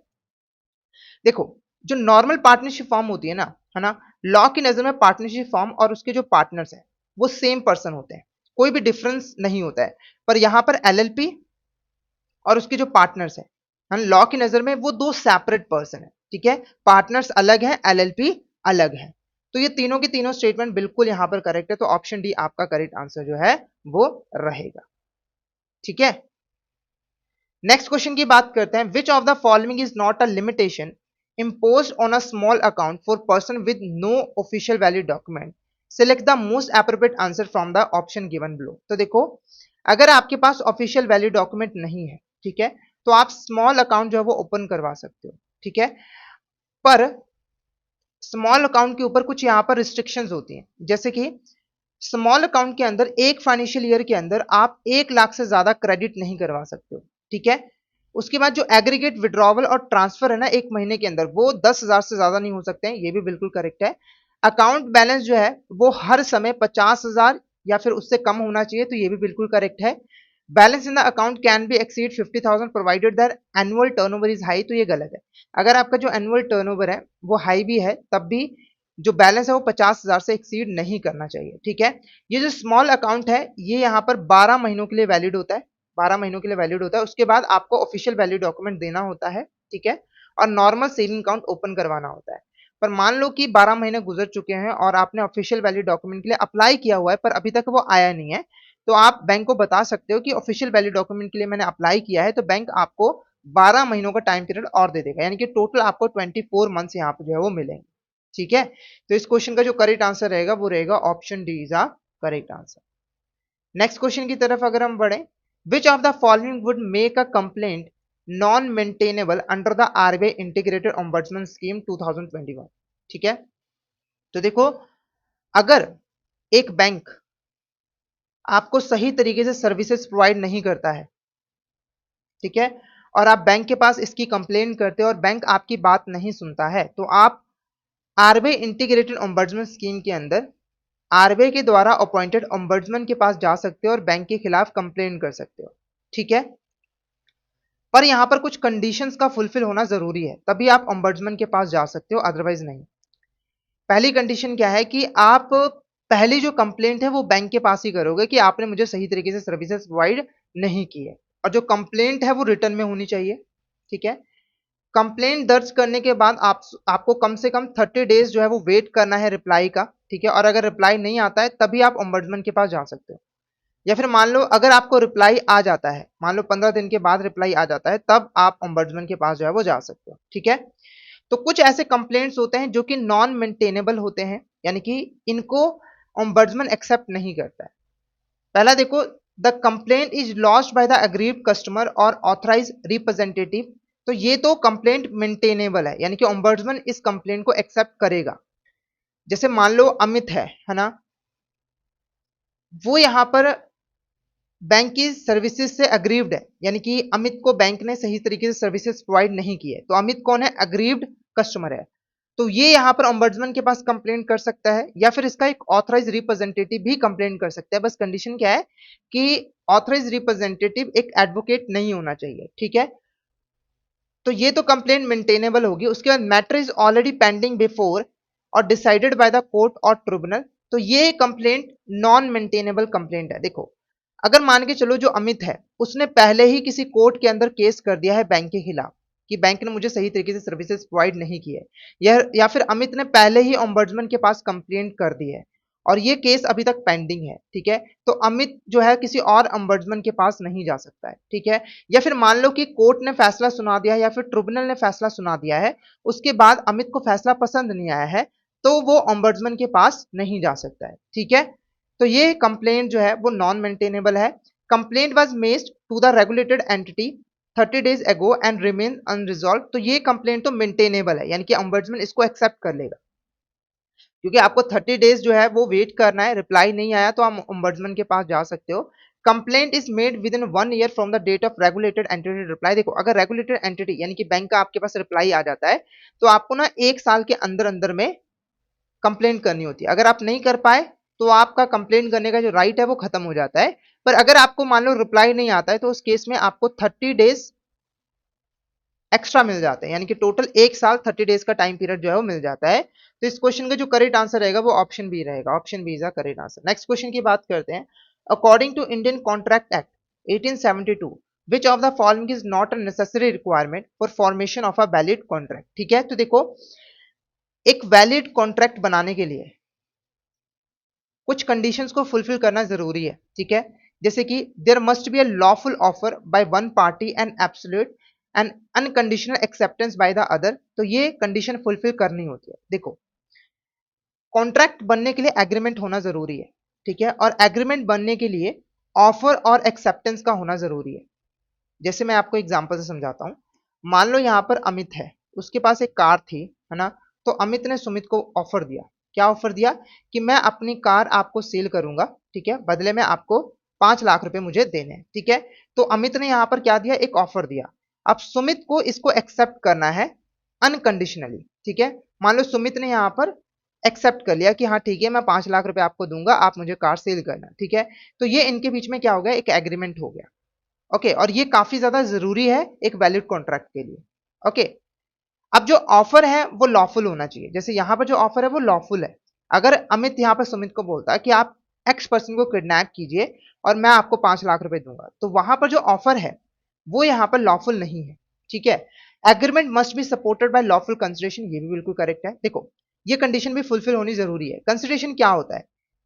देखो जो नॉर्मल पार्टनरशिप फॉर्म होती है ना, लॉ की नजर में पार्टनरशिप फॉर्म और उसके जो पार्टनर्स हैं वो सेम पर्सन होते हैं, कोई भी डिफरेंस नहीं होता है। पर यहां पर एलएलपी और उसके जो पार्टनर्स हैं लॉ की नजर में वो दो सेपरेट पर्सन है, ठीक है। पार्टनर्स अलग है, एलएलपी अलग है। तो ये तीनों की तीनों स्टेटमेंट बिल्कुल यहां पर करेक्ट है, तो ऑप्शन डी आपका करेक्ट आंसर जो है वो रहेगा, ठीक है। नेक्स्ट क्वेश्चन की बात करते हैं, which of the following is not a limitation imposed on a small account for person with no official valid document, select the most appropriate answer from the option given below। तो देखो, अगर आपके पास official valid document नहीं है, ठीक है, तो आप स्मॉल अकाउंट जो है वो ओपन करवा सकते हो, ठीक है। पर स्मॉल अकाउंट के ऊपर कुछ यहां पर रिस्ट्रिक्शंस होती हैं, जैसे कि स्मॉल अकाउंट के अंदर एक फाइनेंशियल ईयर के अंदर आप 1 लाख से ज्यादा क्रेडिट नहीं करवा सकते हो, ठीक है। उसके बाद जो एग्रीगेट विड्रॉवल और ट्रांसफर है ना 1 महीने के अंदर, वो 10,000 से ज्यादा नहीं हो सकते हैं, ये भी बिल्कुल करेक्ट है। अकाउंट बैलेंस जो है वो हर समय 50,000 या फिर उससे कम होना चाहिए, तो ये भी बिल्कुल करेक्ट है। Balance in the account can be exceed 50,000 provided that annual turnover is high, तो ये गलत है। अगर आपका जो एनुअल टर्नओवर है वो हाई भी है, तब भी जो बैलेंस है वो 50,000 से एक्सीड नहीं करना चाहिए, ठीक है। ये जो स्मॉल अकाउंट है ये यहाँ पर 12 महीनों के लिए वैलिड होता है, 12 महीनों के लिए वैलिड होता है। उसके बाद आपको ऑफिशियल वैलिड डॉक्यूमेंट देना होता है, ठीक है, और नॉर्मल सेविंग अकाउंट ओपन करवाना होता है। पर मान लो कि 12 महीने गुजर चुके हैं और आपने ऑफिशियल वैलिड डॉक्यूमेंट के लिए अप्लाई किया हुआ है पर अभी तक वो आया नहीं है, तो आप बैंक को बता सकते हो कि ऑफिशियल वैलिड डॉक्यूमेंट के लिए मैंने अप्लाई किया है, तो बैंक आपको 12 महीनों का टाइम पीरियड और दे देगा, यानी कि टोटल आपको 24 मंथ्स यहाँ पे जो है वो मिलेंगे, ठीक है। तो इस क्वेश्चन का जो करेक्ट आंसर रहेगा वो रहेगा option D is a correct answer. Next question की तरफ अगर हम बढ़े, विच of the following would make a complaint non maintainable under the RBI integrated ombudsman scheme 2021, ठीक है। तो देखो, अगर एक बैंक आपको सही तरीके से सर्विसेज प्रोवाइड नहीं करता है, ठीक है, और आप बैंक के पास इसकी कंप्लेंट करते हो और बैंक आपकी बात नहीं सुनता है, तो आप आरबीआई इंटीग्रेटेड ओम्बड्समैन स्कीम के अंदर आरबीआई के द्वारा अपॉइंटेड ओम्बड्समैन के पास जा सकते हो और बैंक के खिलाफ कंप्लेंट कर सकते हो, ठीक है। पर यहां पर कुछ कंडीशंस का फुलफिल होना जरूरी है, तभी आप ओम्बड्समैन के पास जा सकते हो, अदरवाइज नहीं। पहली कंडीशन क्या है कि आप पहली जो कंप्लेंट है वो बैंक के पास ही करोगे कि आपने मुझे सही तरीके से सर्विसेज प्रोवाइड नहीं की है, और जो कंप्लेंट है वो रिटर्न में होनी चाहिए, ठीक है। कंप्लेंट दर्ज करने के बाद आपको कम से कम 30 डेज जो है वो वेट करना है रिप्लाई का, ठीक है, और अगर रिप्लाई नहीं आता है तभी आप ओम्बड्समैन के पास जा सकते हो। या फिर मान लो अगर आपको रिप्लाई आ जाता है, मान लो 15 दिन के बाद रिप्लाई आ जाता है, तब आप ओम्बड्समैन के पास जो है वो जा सकते हो, ठीक है। तो कुछ ऐसे कंप्लेंट्स होते हैं जो कि नॉन मेंटेनेबल होते हैं, यानी कि इनको ओम्बड्समैन एक्सेप्ट नहीं करता है। पहला देखो, the complaint is launched by the aggrieved customer और ऑथराइज रिप्रेजेंटेटिव, तो ये तो कंप्लेंट मेंटेनेबल है, यानी कि ओम्बड्समैन इस कंप्लेंट को एक्सेप्ट करेगा। जैसे मान लो अमित है ना, वो यहां पर बैंक की सर्विसेज से अग्रीव्ड है, यानी कि अमित को बैंक ने सही तरीके से सर्विसेज प्रोवाइड नहीं की है, तो अमित कौन है, अग्रीव्ड कस्टमर है। तो ये यहां पर ओम्बड्समैन के पास कंप्लेंट कर सकता है, या फिर इसका एक ऑथराइज रिप्रेजेंटेटिव भी कंप्लेंट कर सकता है। बस कंडीशन क्या है कि ऑथराइज रिप्रेजेंटेटिव एक एडवोकेट नहीं होना चाहिए, ठीक है। तो ये तो कंप्लेंट मेंटेनेबल होगी। उसके बाद matter is already pending before और डिसाइडेड बाय द कोर्ट और ट्रिब्यूनल, तो ये कंप्लेंट नॉन मेंटेनेबल कंप्लेंट है। देखो, अगर मान के चलो जो अमित है उसने पहले ही किसी कोर्ट के अंदर केस कर दिया है बैंक के खिलाफ कि बैंक ने मुझे सही तरीके से सर्विसेज प्रोवाइड नहीं की है, या फिर अमित ने पहले ही ओम्बड्समैन के पास कंप्लेंट कर दी है और ये केस अभी तक पेंडिंग है, ठीक है, तो अमित जो है किसी और ओम्बड्समैन के पास नहीं जा सकता है, ठीक है। या फिर मान लो कि कोर्ट ने फैसला सुना दिया है या फिर ट्रिब्यूनल ने फैसला सुना दिया है, उसके बाद अमित को फैसला पसंद नहीं आया है, तो वो ओम्बड्समैन के पास नहीं जा सकता है, ठीक है। तो ये कंप्लेंट जो है वो नॉन मेंटेनेबल है। Complaint was made to the regulated entity 30 days ago and remain unresolved, तो ये कंप्लेंट तो मेंटेनेबल है, यानी कि ओम्बड्समैन इसको एक्सेप्ट कर लेगा, क्योंकि आपको 30 डेज जो है वो वेट करना है, रिप्लाई नहीं आया तो आप ओम्बड्समैन के पास जा सकते हो। Complaint is made within 1 year from the date of regulated entity reply. देखो, अगर रेगुलेटेड एंटिटी यानी कि बैंक का आपके पास रिप्लाई आ जाता है, तो आपको ना 1 साल के अंदर अंदर में कंप्लेंट करनी होती है। अगर आप नहीं कर पाए तो आपका कंप्लेंट करने का जो राइट है वो खत्म हो जाता है। पर अगर आपको मान लो रिप्लाई नहीं आता है, तो उस केस में आपको 30 डेज एक्स्ट्रा मिल जाते हैं, यानी कि टोटल 1 साल 30 डेज का टाइम पीरियड जो है वो मिल जाता है। तो इस क्वेश्चन का जो करेक्ट आंसर रहेगा वो ऑप्शन बी रहेगा, option B is the correct answer. Next question की बात करते हैं। According to Indian contract act 1872 which of the following is not a necessary requirement for formation of a valid contract. ठीक है, तो देखो एक वैलिड कॉन्ट्रैक्ट बनाने के लिए कुछ कंडीशंस को फुलफिल करना जरूरी है। ठीक है, जैसे कि there must be a lawful offer by one party and absolute and unconditional acceptance by the other. तो ये कंडीशन फुलफिल करनी होती है। देखो कॉन्ट्रैक्ट बनने के लिए एग्रीमेंट होना जरूरी है। ठीक है, और एग्रीमेंट बनने के लिए ऑफर और एक्सेप्टेंस का होना जरूरी है। जैसे मैं आपको एग्जांपल से समझाता हूं। मान लो यहां पर अमित है, उसके पास एक कार थी, है ना। तो अमित ने सुमित को ऑफर दिया, क्या ऑफर दिया कि मैं अपनी कार आपको सेल करूंगा, ठीक है, बदले में आपको 5 लाख रुपए मुझे देने हैं। ठीक है, तो अमित ने यहां पर क्या दिया, एक ऑफर दिया। अब सुमित को इसको एक्सेप्ट करना है अनकंडीशनली। ठीक है, मान लो सुमित ने यहां पर एक्सेप्ट कर लिया कि हाँ ठीक है मैं 5 लाख रुपए आपको दूंगा, आप मुझे कार सेल करना। ठीक है, तो ये इनके बीच में क्या हो गया, एक एग्रीमेंट हो गया। ओके, और ये काफी ज्यादा जरूरी है एक वैलिड कॉन्ट्रैक्ट के लिए। ओके, अब जो ऑफर है वो लॉफुल होना चाहिए। जैसे यहां पर जो ऑफर है वो लॉफुल है। अगर अमित यहां पर सुमित को बोलता है कि आप एक्स पर्सन को किडनैप कीजिए और मैं आपको 5 लाख रुपए दूंगा, तो वहां पर जो ऑफर है वो यहां पर लॉफुल नहीं है। ठीक है, agreement must be supported by lawful consideration, ये भी बिल्कुल करेक्ट है। देखो ये कंडीशन भी फुलफिल होनी जरूरी है। कंसिडरेशन क्या होता है,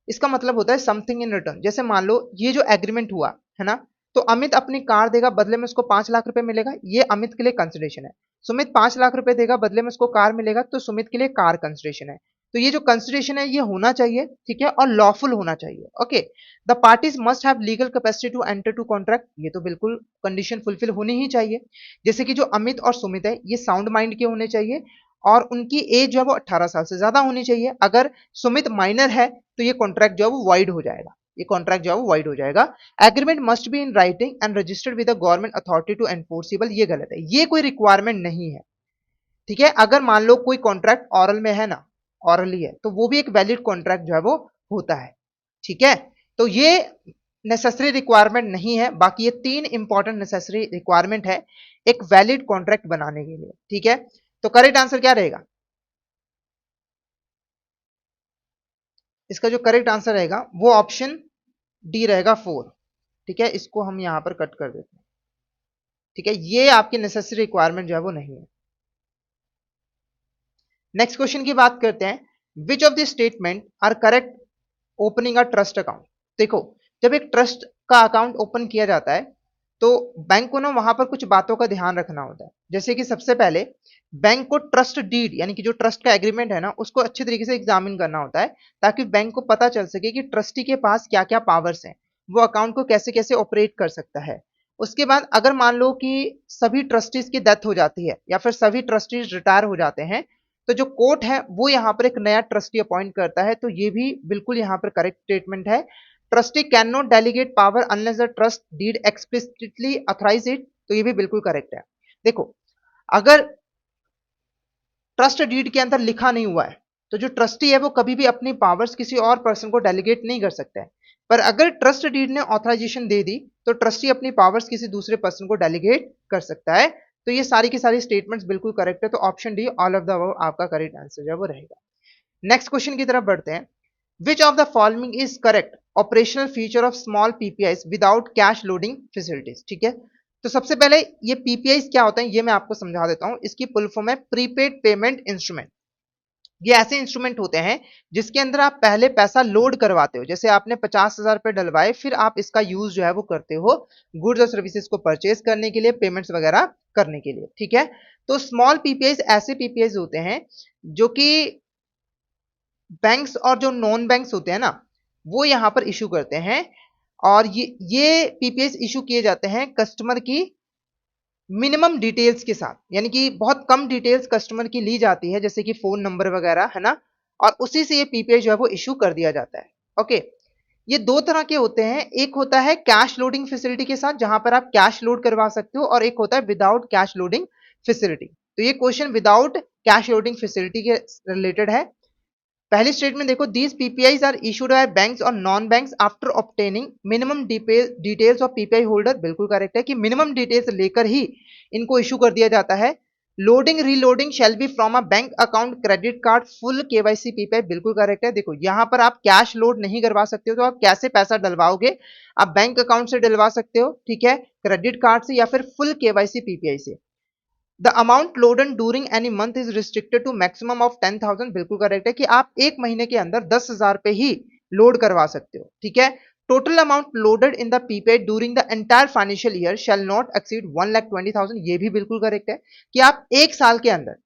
इसका मतलब होता है समथिंग इन रिटर्न। जैसे मान लो ये जो एग्रीमेंट हुआ है ना, तो अमित अपनी कार देगा, बदले में उसको 5 लाख रुपए मिलेगा, ये अमित के लिए कंसिडरेशन है। सुमित 5 लाख रुपए देगा, बदले में उसको कार मिलेगा, तो सुमित के लिए कार कंसिडरेशन है। तो ये जो कंसिडरेशन है ये होना चाहिए, ठीक है, और लॉफुल होना चाहिए। Okay, the parties must have legal capacity to enter to contract, ये तो बिल्कुल कंडीशन फुलफिल होनी ही चाहिए। जैसे कि जो अमित और सुमित है ये साउंड माइंड के होने चाहिए और उनकी एज जो है वो 18 साल से ज्यादा होनी चाहिए। अगर सुमित माइनर है तो ये कॉन्ट्रैक्ट जो है वो वाइड हो जाएगा, ये कॉन्ट्रैक्ट जो है वो वाइड हो जाएगा। Agreement must be in writing and registered with the government authority to enforceable, ये गलत है, ये कोई रिक्वायरमेंट नहीं है। ठीक है, अगर मान लो कोई कॉन्ट्रैक्ट ऑरल में है ना, ऑरली है, तो वो भी एक वैलिड कॉन्ट्रैक्ट जो है वो होता है। ठीक है, तो ये नेसेसरी रिक्वायरमेंट नहीं है, बाकी ये 3 इंपॉर्टेंट नेसेसरी रिक्वायरमेंट है एक वैलिड कॉन्ट्रैक्ट बनाने के लिए। ठीक है, तो करेक्ट आंसर क्या रहेगा, इसका जो करेक्ट आंसर रहेगा वो ऑप्शन डी रहेगा 4। ठीक है, इसको हम यहां पर कट कर देते हैं। ठीक है, ये आपकी नेसेसरी रिक्वायरमेंट जो है वो नहीं है। नेक्स्ट क्वेश्चन की बात करते हैं। Which of the statement are correct opening a trust account. देखो जब एक ट्रस्ट का अकाउंट ओपन किया जाता है तो बैंक को ना वहां पर कुछ बातों का ध्यान रखना होता है। जैसे कि सबसे पहले बैंक को ट्रस्ट डीड यानी कि जो ट्रस्ट का एग्रीमेंट है ना उसको अच्छे तरीके से एग्जामिन करना होता है, ताकि बैंक को पता चल सके कि ट्रस्टी के पास क्या क्या पावर्स हैं, वो अकाउंट को कैसे कैसे ऑपरेट कर सकता है। उसके बाद अगर मान लो कि सभी ट्रस्टीज की डेथ हो जाती है या फिर सभी ट्रस्टीज रिटायर हो जाते हैं, तो जो कोर्ट है वो यहाँ पर एक नया ट्रस्टी अपॉइंट करता है। तो ये भी बिल्कुल यहाँ पर करेक्ट स्टेटमेंट है। Trustee cannot delegate power unless the trust deed explicitly authorize it, तो ये भी बिल्कुल करेक्ट है। देखो अगर ट्रस्ट डीड के अंदर लिखा नहीं हुआ है तो जो ट्रस्टी है वो कभी भी अपनी पावर्स किसी और पर्सन को डेलीगेट नहीं कर सकता है। पर अगर ट्रस्ट डीड ने ऑथराइजेशन दे दी तो ट्रस्टी अपनी पावर्स किसी दूसरे पर्सन को डेलीगेट कर सकता है। तो ये सारी की सारी स्टेटमेंट्स बिल्कुल करेक्ट है, तो option D all of the above आपका करेक्ट आंसर जो है वो रहेगा। नेक्स्ट क्वेश्चन की तरफ बढ़ते हैं। Which of the following is correct operational feature of small PPI without cash loading facilities. ठीक है, तो सबसे पहले ये पीपीआई क्या होता है ये मैं आपको समझा देता हूं। इसकी फुल फॉर्म है प्रीपेड पेमेंट इंस्ट्रूमेंट। ये ऐसे इंस्ट्रूमेंट होते हैं जिसके अंदर आप पहले पैसा लोड करवाते हो। जैसे आपने 50,000 रुपए डलवाए, फिर आप इसका यूज जो है वो करते हो गुड्स और सर्विसेज को परचेज करने के लिए, पेमेंट्स वगैरह करने के लिए। ठीक है, तो स्मॉल पीपीआई ऐसे पीपीआई होते हैं जो कि बैंक्स और जो नॉन बैंक्स होते हैं ना वो यहां पर इशू करते हैं। और ये पीपीआई इशू किए जाते हैं कस्टमर की मिनिमम डिटेल्स के साथ, यानी कि बहुत कम डिटेल्स कस्टमर की ली जाती है, जैसे कि फोन नंबर वगैरह, है ना, और उसी से ये पीपीआई जो है वो इशू कर दिया जाता है। ओके, ये दो तरह के होते हैं, एक होता है कैश लोडिंग फैसिलिटी के साथ जहां पर आप कैश लोड करवा सकते हो, और एक होता है विदाउट कैश लोडिंग फैसिलिटी। तो ये question without cash loading facility के रिलेटेड है। पहली स्टेटमेंट देखो, these PPIs are issued by banks और non banks after obtaining minimum details of PPI holder. बिल्कुल करेक्ट है कि मिनिमम डिटेल्स लेकर ही इनको इशू कर दिया जाता है। Loading reloading shall be from a bank account credit card full KYC PPI. बिल्कुल करेक्ट है। देखो यहां पर आप कैश लोड नहीं करवा सकते हो, तो आप कैसे पैसा डलवाओगे? आप बैंक अकाउंट से डलवा सकते हो, ठीक है, क्रेडिट कार्ड से या फिर फुल केवाईसी पीपीआई से। The amount loaded during any month is restricted to maximum of 10,000। बिल्कुल करेक्ट है कि आप एक महीने के अंदर 10,000 पे ही लोड करवा सकते हो, ठीक है। Total amount loaded in the prepaid during the entire financial year shall not exceed 1,20,000। ये भी बिल्कुल करेक्ट है कि आप एक साल के अंदर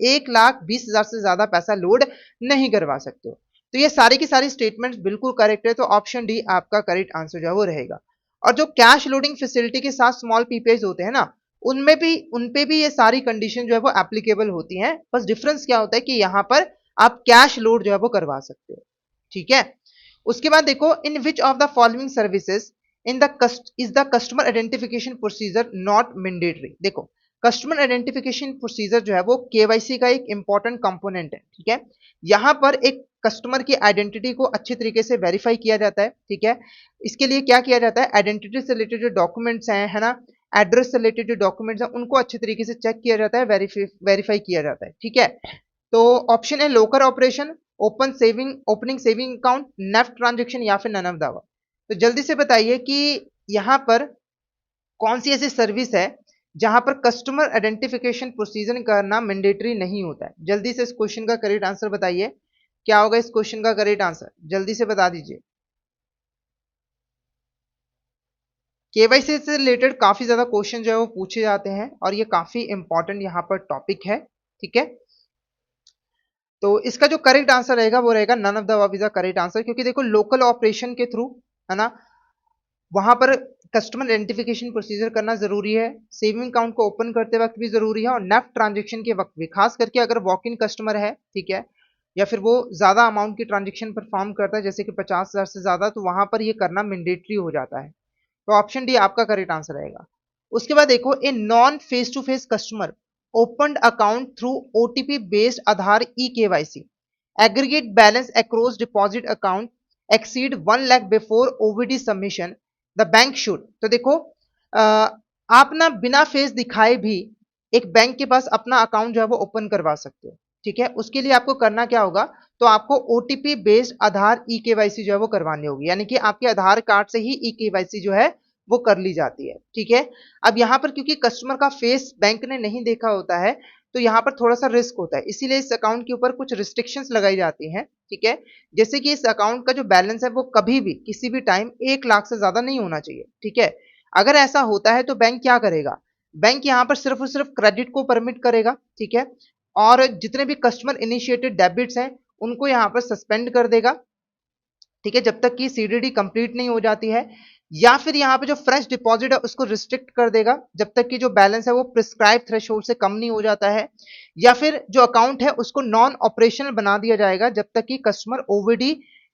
1,20,000 से ज्यादा पैसा लोड नहीं करवा सकते हो। तो ये सारी की सारी स्टेटमेंट्स बिल्कुल करेक्ट है, तो ऑप्शन डी आपका करेक्ट आंसर जो है वो रहेगा। और जो कैश लोडिंग फैसिलिटी के साथ स्मॉल पीपीआई होते हैं ना, उनपे भी ये सारी कंडीशन जो है वो एप्लीकेबल होती हैं। बस डिफरेंस क्या होता है कि यहां पर आप कैश लोड जो है वो करवा सकते हो, ठीक है। उसके बाद देखो, in which of the following services in the is the customer identification procedure not mandatory. देखो कस्टमर आइडेंटिफिकेशन प्रोसीजर जो है वो केवाईसी का एक इंपॉर्टेंट कंपोनेंट है, ठीक है। यहां पर एक कस्टमर की आइडेंटिटी को अच्छे तरीके से वेरीफाई किया जाता है, ठीक है। इसके लिए क्या किया जाता है, आइडेंटिटी से रिलेटेड जो डॉक्यूमेंट्स हैं, है ना, एड्रेस से रिलेटेड जो डॉक्यूमेंट्स हैं, उनको अच्छे तरीके से चेक किया जाता है, वेरीफाई किया जाता है, ठीक है। तो ऑप्शन है locker operation, opening saving account, NEFT transaction या फिर नन ऑफ द अबव। तो जल्दी से बताइए कि यहां पर कौन सी ऐसी सर्विस है जहां पर कस्टमर आइडेंटिफिकेशन प्रोसीजर करना मैंडेटरी नहीं होता है। जल्दी से इस क्वेश्चन का करेक्ट आंसर बताइए, क्या होगा इस क्वेश्चन का करेक्ट आंसर, जल्दी से बता दीजिए। केवाईसी से रिलेटेड काफी ज्यादा क्वेश्चन जो है वो पूछे जाते हैं और ये काफी इंपॉर्टेंट यहाँ पर टॉपिक है, ठीक है। तो इसका जो करेक्ट आंसर रहेगा वो रहेगा none of the above is the correct answer, क्योंकि देखो लोकल ऑपरेशन के थ्रू, है ना, वहां पर कस्टमर आइडेंटिफिकेशन प्रोसीजर करना जरूरी है, सेविंग अकाउंट को ओपन करते वक्त भी जरूरी है और नेफ्ट ट्रांजेक्शन के वक्त भी, खास करके अगर वॉक इन कस्टमर है, ठीक है, या फिर वो ज्यादा अमाउंट की ट्रांजेक्शन परफॉर्म करता है जैसे कि 50,000 से ज्यादा, तो वहां पर ये करना मैंडेटरी हो जाता है। तो ऑप्शन डी आपका करेक्ट आंसर रहेगा। उसके बाद देखो, a non face to face customer opened account through OTP based Aadhaar e KYC, aggregate balance across deposit account exceed 1 lakh before OVD submission, the bank should. तो देखो आप ना बिना फेस दिखाए भी एक बैंक के पास अपना अकाउंट जो है वो ओपन करवा सकते हो, ठीक है। उसके लिए आपको करना क्या होगा, तो आपको OTP based Aadhaar e KYC जो है वो करवानी होगी, यानी कि आपके आधार कार्ड से ही ई केवाईसी जो है वो कर ली जाती है, ठीक है। अब यहाँ पर क्योंकि कस्टमर का फेस बैंक ने नहीं देखा होता है, तो यहाँ पर थोड़ा सा रिस्क होता है, इसीलिए इस अकाउंट के ऊपर कुछ रिस्ट्रिक्शंस लगाई जाती हैं, ठीक है। जैसे कि इस अकाउंट का जो बैलेंस है वो कभी भी किसी भी टाइम 1 लाख से ज्यादा नहीं होना चाहिए, ठीक है। अगर ऐसा होता है तो बैंक क्या करेगा, बैंक यहाँ पर सिर्फ और सिर्फ क्रेडिट को परमिट करेगा, ठीक है, और जितने भी कस्टमर इनिशिएटेड डेबिट्स हैं उनको यहाँ पर सस्पेंड कर देगा, ठीक है, जब तक कि सीडीडी कंप्लीट नहीं हो जाती है। या फिर यहाँ पे जो फ्रेश डिपॉजिट है उसको रिस्ट्रिक्ट कर देगा जब तक कि जो बैलेंस है वो प्रिस्क्राइब थ्रेशोल्ड से कम नहीं हो जाता है। या फिर जो अकाउंट है उसको नॉन ऑपरेशनल बना दिया जाएगा जब तक कि कस्टमर ओवीडी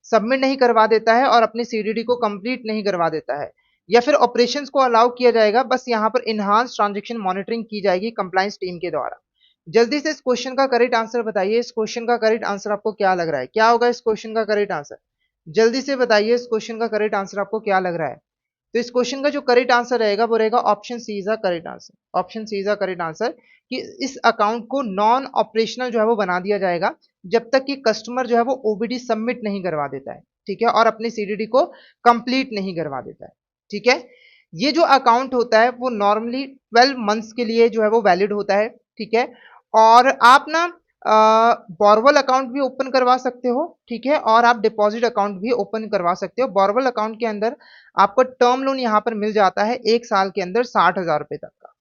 सबमिट नहीं करवा देता है और अपनी सीडीडी को कंप्लीट नहीं करवा देता है। या फिर ऑपरेशंस को अलाउ किया जाएगा, बस यहाँ पर इनहांस ट्रांजेक्शन मॉनिटरिंग की जाएगी कंप्लायंस टीम के द्वारा। जल्दी से इस क्वेश्चन का करेक्ट आंसर बताइए, इस क्वेश्चन का करेक्ट आंसर आपको क्या लग रहा है, क्या होगा इस क्वेश्चन का करेक्ट आंसर, जल्दी से बताइए इस क्वेश्चन का करेक्ट आंसर आपको क्या लग रहा है। तो इस क्वेश्चन का जो करेक्ट आंसर रहेगा वो रहेगा option C is the correct answer, option C is the correct answer, कि इस अकाउंट को नॉन ऑपरेशनल जो है वो बना दिया जाएगा जब तक कि कस्टमर जो है वो ओबीडी सबमिट नहीं करवा देता है, ठीक है, और अपनी सीडीडी को कंप्लीट नहीं करवा देता है, ठीक है। ये जो अकाउंट होता है वो नॉर्मली 12 मंथ्स के लिए जो है वो वैलिड होता है, ठीक है। और आप ना बोरवेल अकाउंट भी ओपन करवा सकते हो, ठीक है, और आप डिपॉजिट अकाउंट भी ओपन करवा सकते हो। बोरवेल अकाउंट के अंदर आपको टर्म लोन यहां पर मिल जाता है 1 साल के अंदर 60,000 रुपए तक का,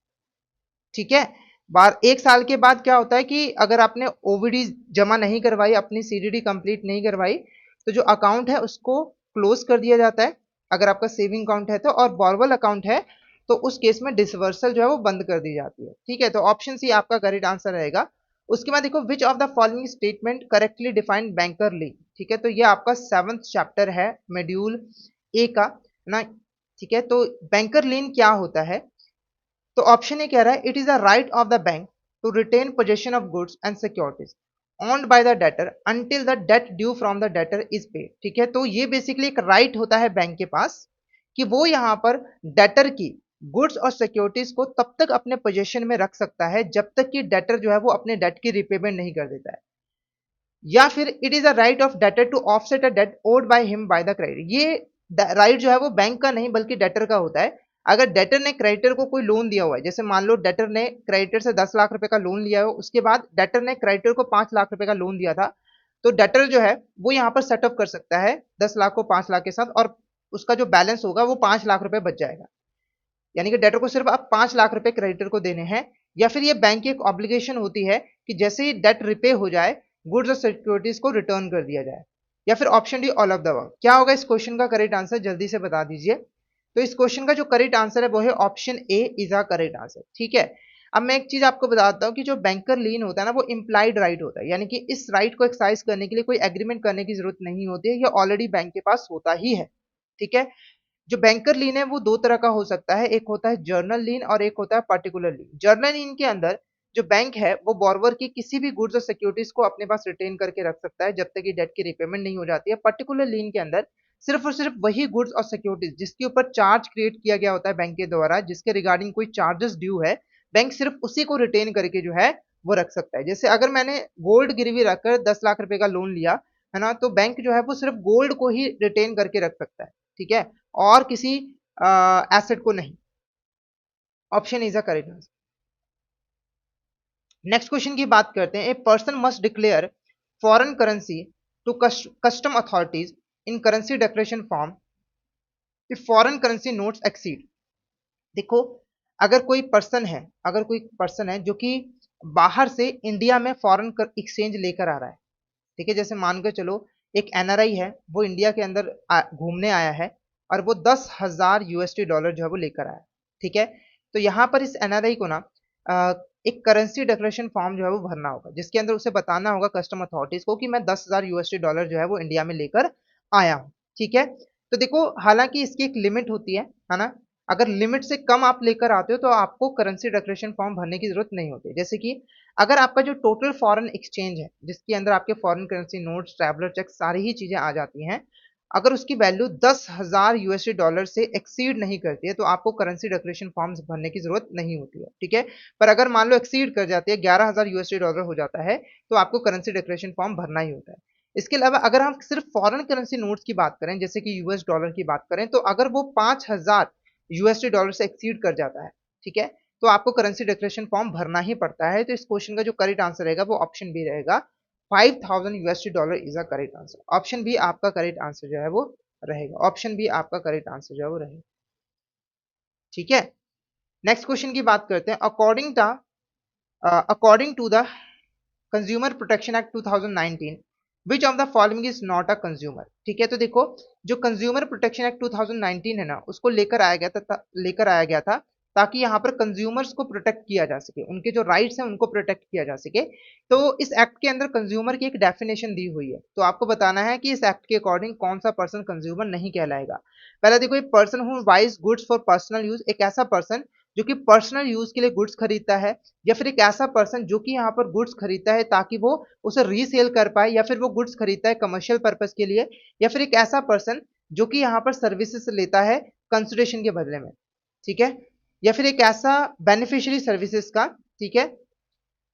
ठीक है। बार 1 साल के बाद क्या होता है कि अगर आपने ओवीडी जमा नहीं करवाई, अपनी सीडीडी कंप्लीट नहीं करवाई, तो जो अकाउंट है उसको क्लोज कर दिया जाता है अगर आपका सेविंग अकाउंट है तो, और बोरवेल अकाउंट है तो उस केस में डिसवर्सल जो है वो बंद कर दी जाती है, ठीक है। तो ऑप्शन सी आपका करेक्ट आंसर रहेगा। उसके बाद देखो, which of the following statement correctly defined banker lien, ठीक है, तो ये आपका 7th चैप्टर है मॉड्यूल ए का ना, ठीक है। तो बैंकर लीन क्या होता है, तो ऑप्शन ए कह रहा है it is a right of the bank to retain possession of goods and securities. owned by the debtor until the debt due from the debtor is paid। ठीक है, तो ये बेसिकली एक राइट होता है बैंक के पास कि वो यहां पर डेटर की गुड्स और सिक्योरिटीज को तब तक अपने पोजीशन में रख सकता है जब तक कि डेटर जो है वो अपने डेट की रिपेमेंट नहीं कर देता है, या फिर it is a right of debtor to offset a debt owed by him by the creditor. ये राइट जो है वो बैंक का नहीं बल्कि डेटर का होता है। अगर डेटर ने क्रेडिटर को कोई लोन दिया हुआ है, जैसे मान लो डेटर ने क्रेडिटर से 10 लाख रुपए का लोन लिया हो, उसके बाद डेटर ने क्रेडिटर को 5 लाख रुपए का लोन दिया था, तो डेटर जो है वो यहाँ पर सेटअप कर सकता है 10 लाख को 5 लाख के साथ, और उसका जो बैलेंस होगा वो 5 लाख रुपए बच जाएगा। यानी कि डेटर को सिर्फ अब 5 लाख रुपए क्रेडिटर को देने हैं। या फिर ये बैंक की एक ऑब्लिगेशन होती है कि जैसे ही डेट रिपे हो जाए गुड्स और सिक्योरिटीज को रिटर्न कर दिया जाए। या फिर option D all of the above. क्या होगा इस क्वेश्चन का करेक्ट आंसर, जल्दी से बता दीजिए। तो इस क्वेश्चन का जो करेक्ट आंसर है वो है option A is a correct answer. ठीक है, अब मैं एक चीज आपको बताता हूँ कि जो बैंकर लीन होता है ना वो इम्प्लाइड राइट होता है, यानी कि इस राइट को एक्सरसाइज करने के लिए कोई एग्रीमेंट करने की जरूरत नहीं होती है, ये ऑलरेडी बैंक के पास होता ही है। ठीक है, जो बैंकर लीन है वो दो तरह का हो सकता है, एक होता है जर्नल लीन और एक होता है पार्टिकुलर लीन। जर्नल लीन के अंदर जो बैंक है वो बॉर्वर की किसी भी गुड्स और सिक्योरिटीज को अपने पास रिटेन करके रख सकता है जब तक कि डेट की रिपेमेंट नहीं हो जाती है। पर्टिकुलर लीन के अंदर सिर्फ और सिर्फ वही गुड्स और सिक्योरिटीज जिसके ऊपर चार्ज क्रिएट किया गया होता है बैंक के द्वारा, जिसके रिगार्डिंग कोई चार्जेस ड्यू है, बैंक सिर्फ उसी को रिटेन करके जो है वो रख सकता है। जैसे अगर मैंने गोल्ड गिरवी रखकर 10 लाख रुपए का लोन लिया है ना, तो बैंक जो है वो सिर्फ गोल्ड को ही रिटेन करके रख सकता है। ठीक है, और किसी एसेट को नहीं। Option is a correct answer. Next question की बात करते हैं। A person must declare foreign currency to custom authorities in currency declaration form if foreign currency notes exceed. देखो, अगर कोई पर्सन है जो कि बाहर से इंडिया में फॉरेन एक्सचेंज लेकर आ रहा है, ठीक है, जैसे मान कर चलो एक एनआरआई है, वो इंडिया के अंदर घूमने आया है और वो 10,000 यूएसडी डॉलर जो है वो लेकर आया। ठीक है, तो यहाँ पर इस एनआरआई को ना एक करेंसी डिक्लेरेशन फॉर्म जो है वो भरना होगा, जिसके अंदर उसे बताना होगा कस्टम अथॉरिटीज को कि मैं 10,000 यूएसडी डॉलर जो है वो इंडिया में लेकर आया हूँ। ठीक है, तो देखो हालांकि इसकी एक लिमिट होती है ना, अगर लिमिट से कम आप लेकर आते हो तो आपको करेंसी डिक्लेरेशन फॉर्म भरने की जरूरत नहीं होती। जैसे कि अगर आपका जो टोटल फॉरेन एक्सचेंज है जिसके अंदर आपके foreign currency notes traveller cheque सारी ही चीजें आ जाती हैं, अगर उसकी वैल्यू 10,000 यूएसडी डॉलर से एक्सीड नहीं करती है तो आपको करेंसी डिक्लेरेशन फॉर्म्स भरने की जरूरत नहीं होती है। ठीक है, पर अगर मान लो एक्सीड कर जाती है 11,000 यूएसडी डॉलर हो जाता है तो आपको करेंसी डिक्लेरेशन फॉर्म भरना ही होता है। इसके अलावा अगर हम सिर्फ फॉरेन करेंसी नोट्स की बात करें, जैसे कि यूएस डॉलर की बात करें, तो अगर वो 5,000 यूएसडी डॉलर से एक्सीड कर जाता है, ठीक है, तो आपको करेंसी डिक्लेरेशन फॉर्म भरना ही पड़ता है। तो इस क्वेश्चन का जो करेक्ट आंसर रहेगा वो ऑप्शन बी रहेगा, 5,000 USD dollar is a correct answer. Option B आपका करेक्ट आंसर जो है वो रहेगा। ऑप्शन बी आपका करेक्ट आंसर जो है वो रहेगा। ठीक है, नेक्स्ट क्वेश्चन की बात करते हैं। According to the consumer protection act 2019 which of the following is not a consumer. ठीक है, तो देखो जो कंज्यूमर प्रोटेक्शन एक्ट 2019 है ना, उसको लेकर आया गया था ताकि यहाँ पर कंज्यूमर्स को प्रोटेक्ट किया जा सके, उनके जो राइट्स हैं उनको प्रोटेक्ट किया जा सके। तो इस एक्ट के अंदर कंज्यूमर की एक डेफिनेशन दी हुई है, तो आपको बताना है कि इस एक्ट के अकॉर्डिंग कौन सा पर्सन कंज्यूमर नहीं कहलाएगा। पहला देखो, एक person who buys goods for personal use, एक ऐसा पर्सन जो कि पर्सनल यूज के लिए गुड्स खरीदता है, या फिर एक ऐसा पर्सन जो कि यहाँ पर गुड्स खरीदता है ताकि वो उसे रीसेल कर पाए, या फिर वो गुड्स खरीदता है कमर्शियल पर्पस के लिए, या फिर एक ऐसा पर्सन जो कि यहाँ पर सर्विसेज लेता है कंसिडरेशन के बदले में। ठीक है, या फिर एक ऐसा बेनिफिशियरी सर्विसेज का, ठीक है,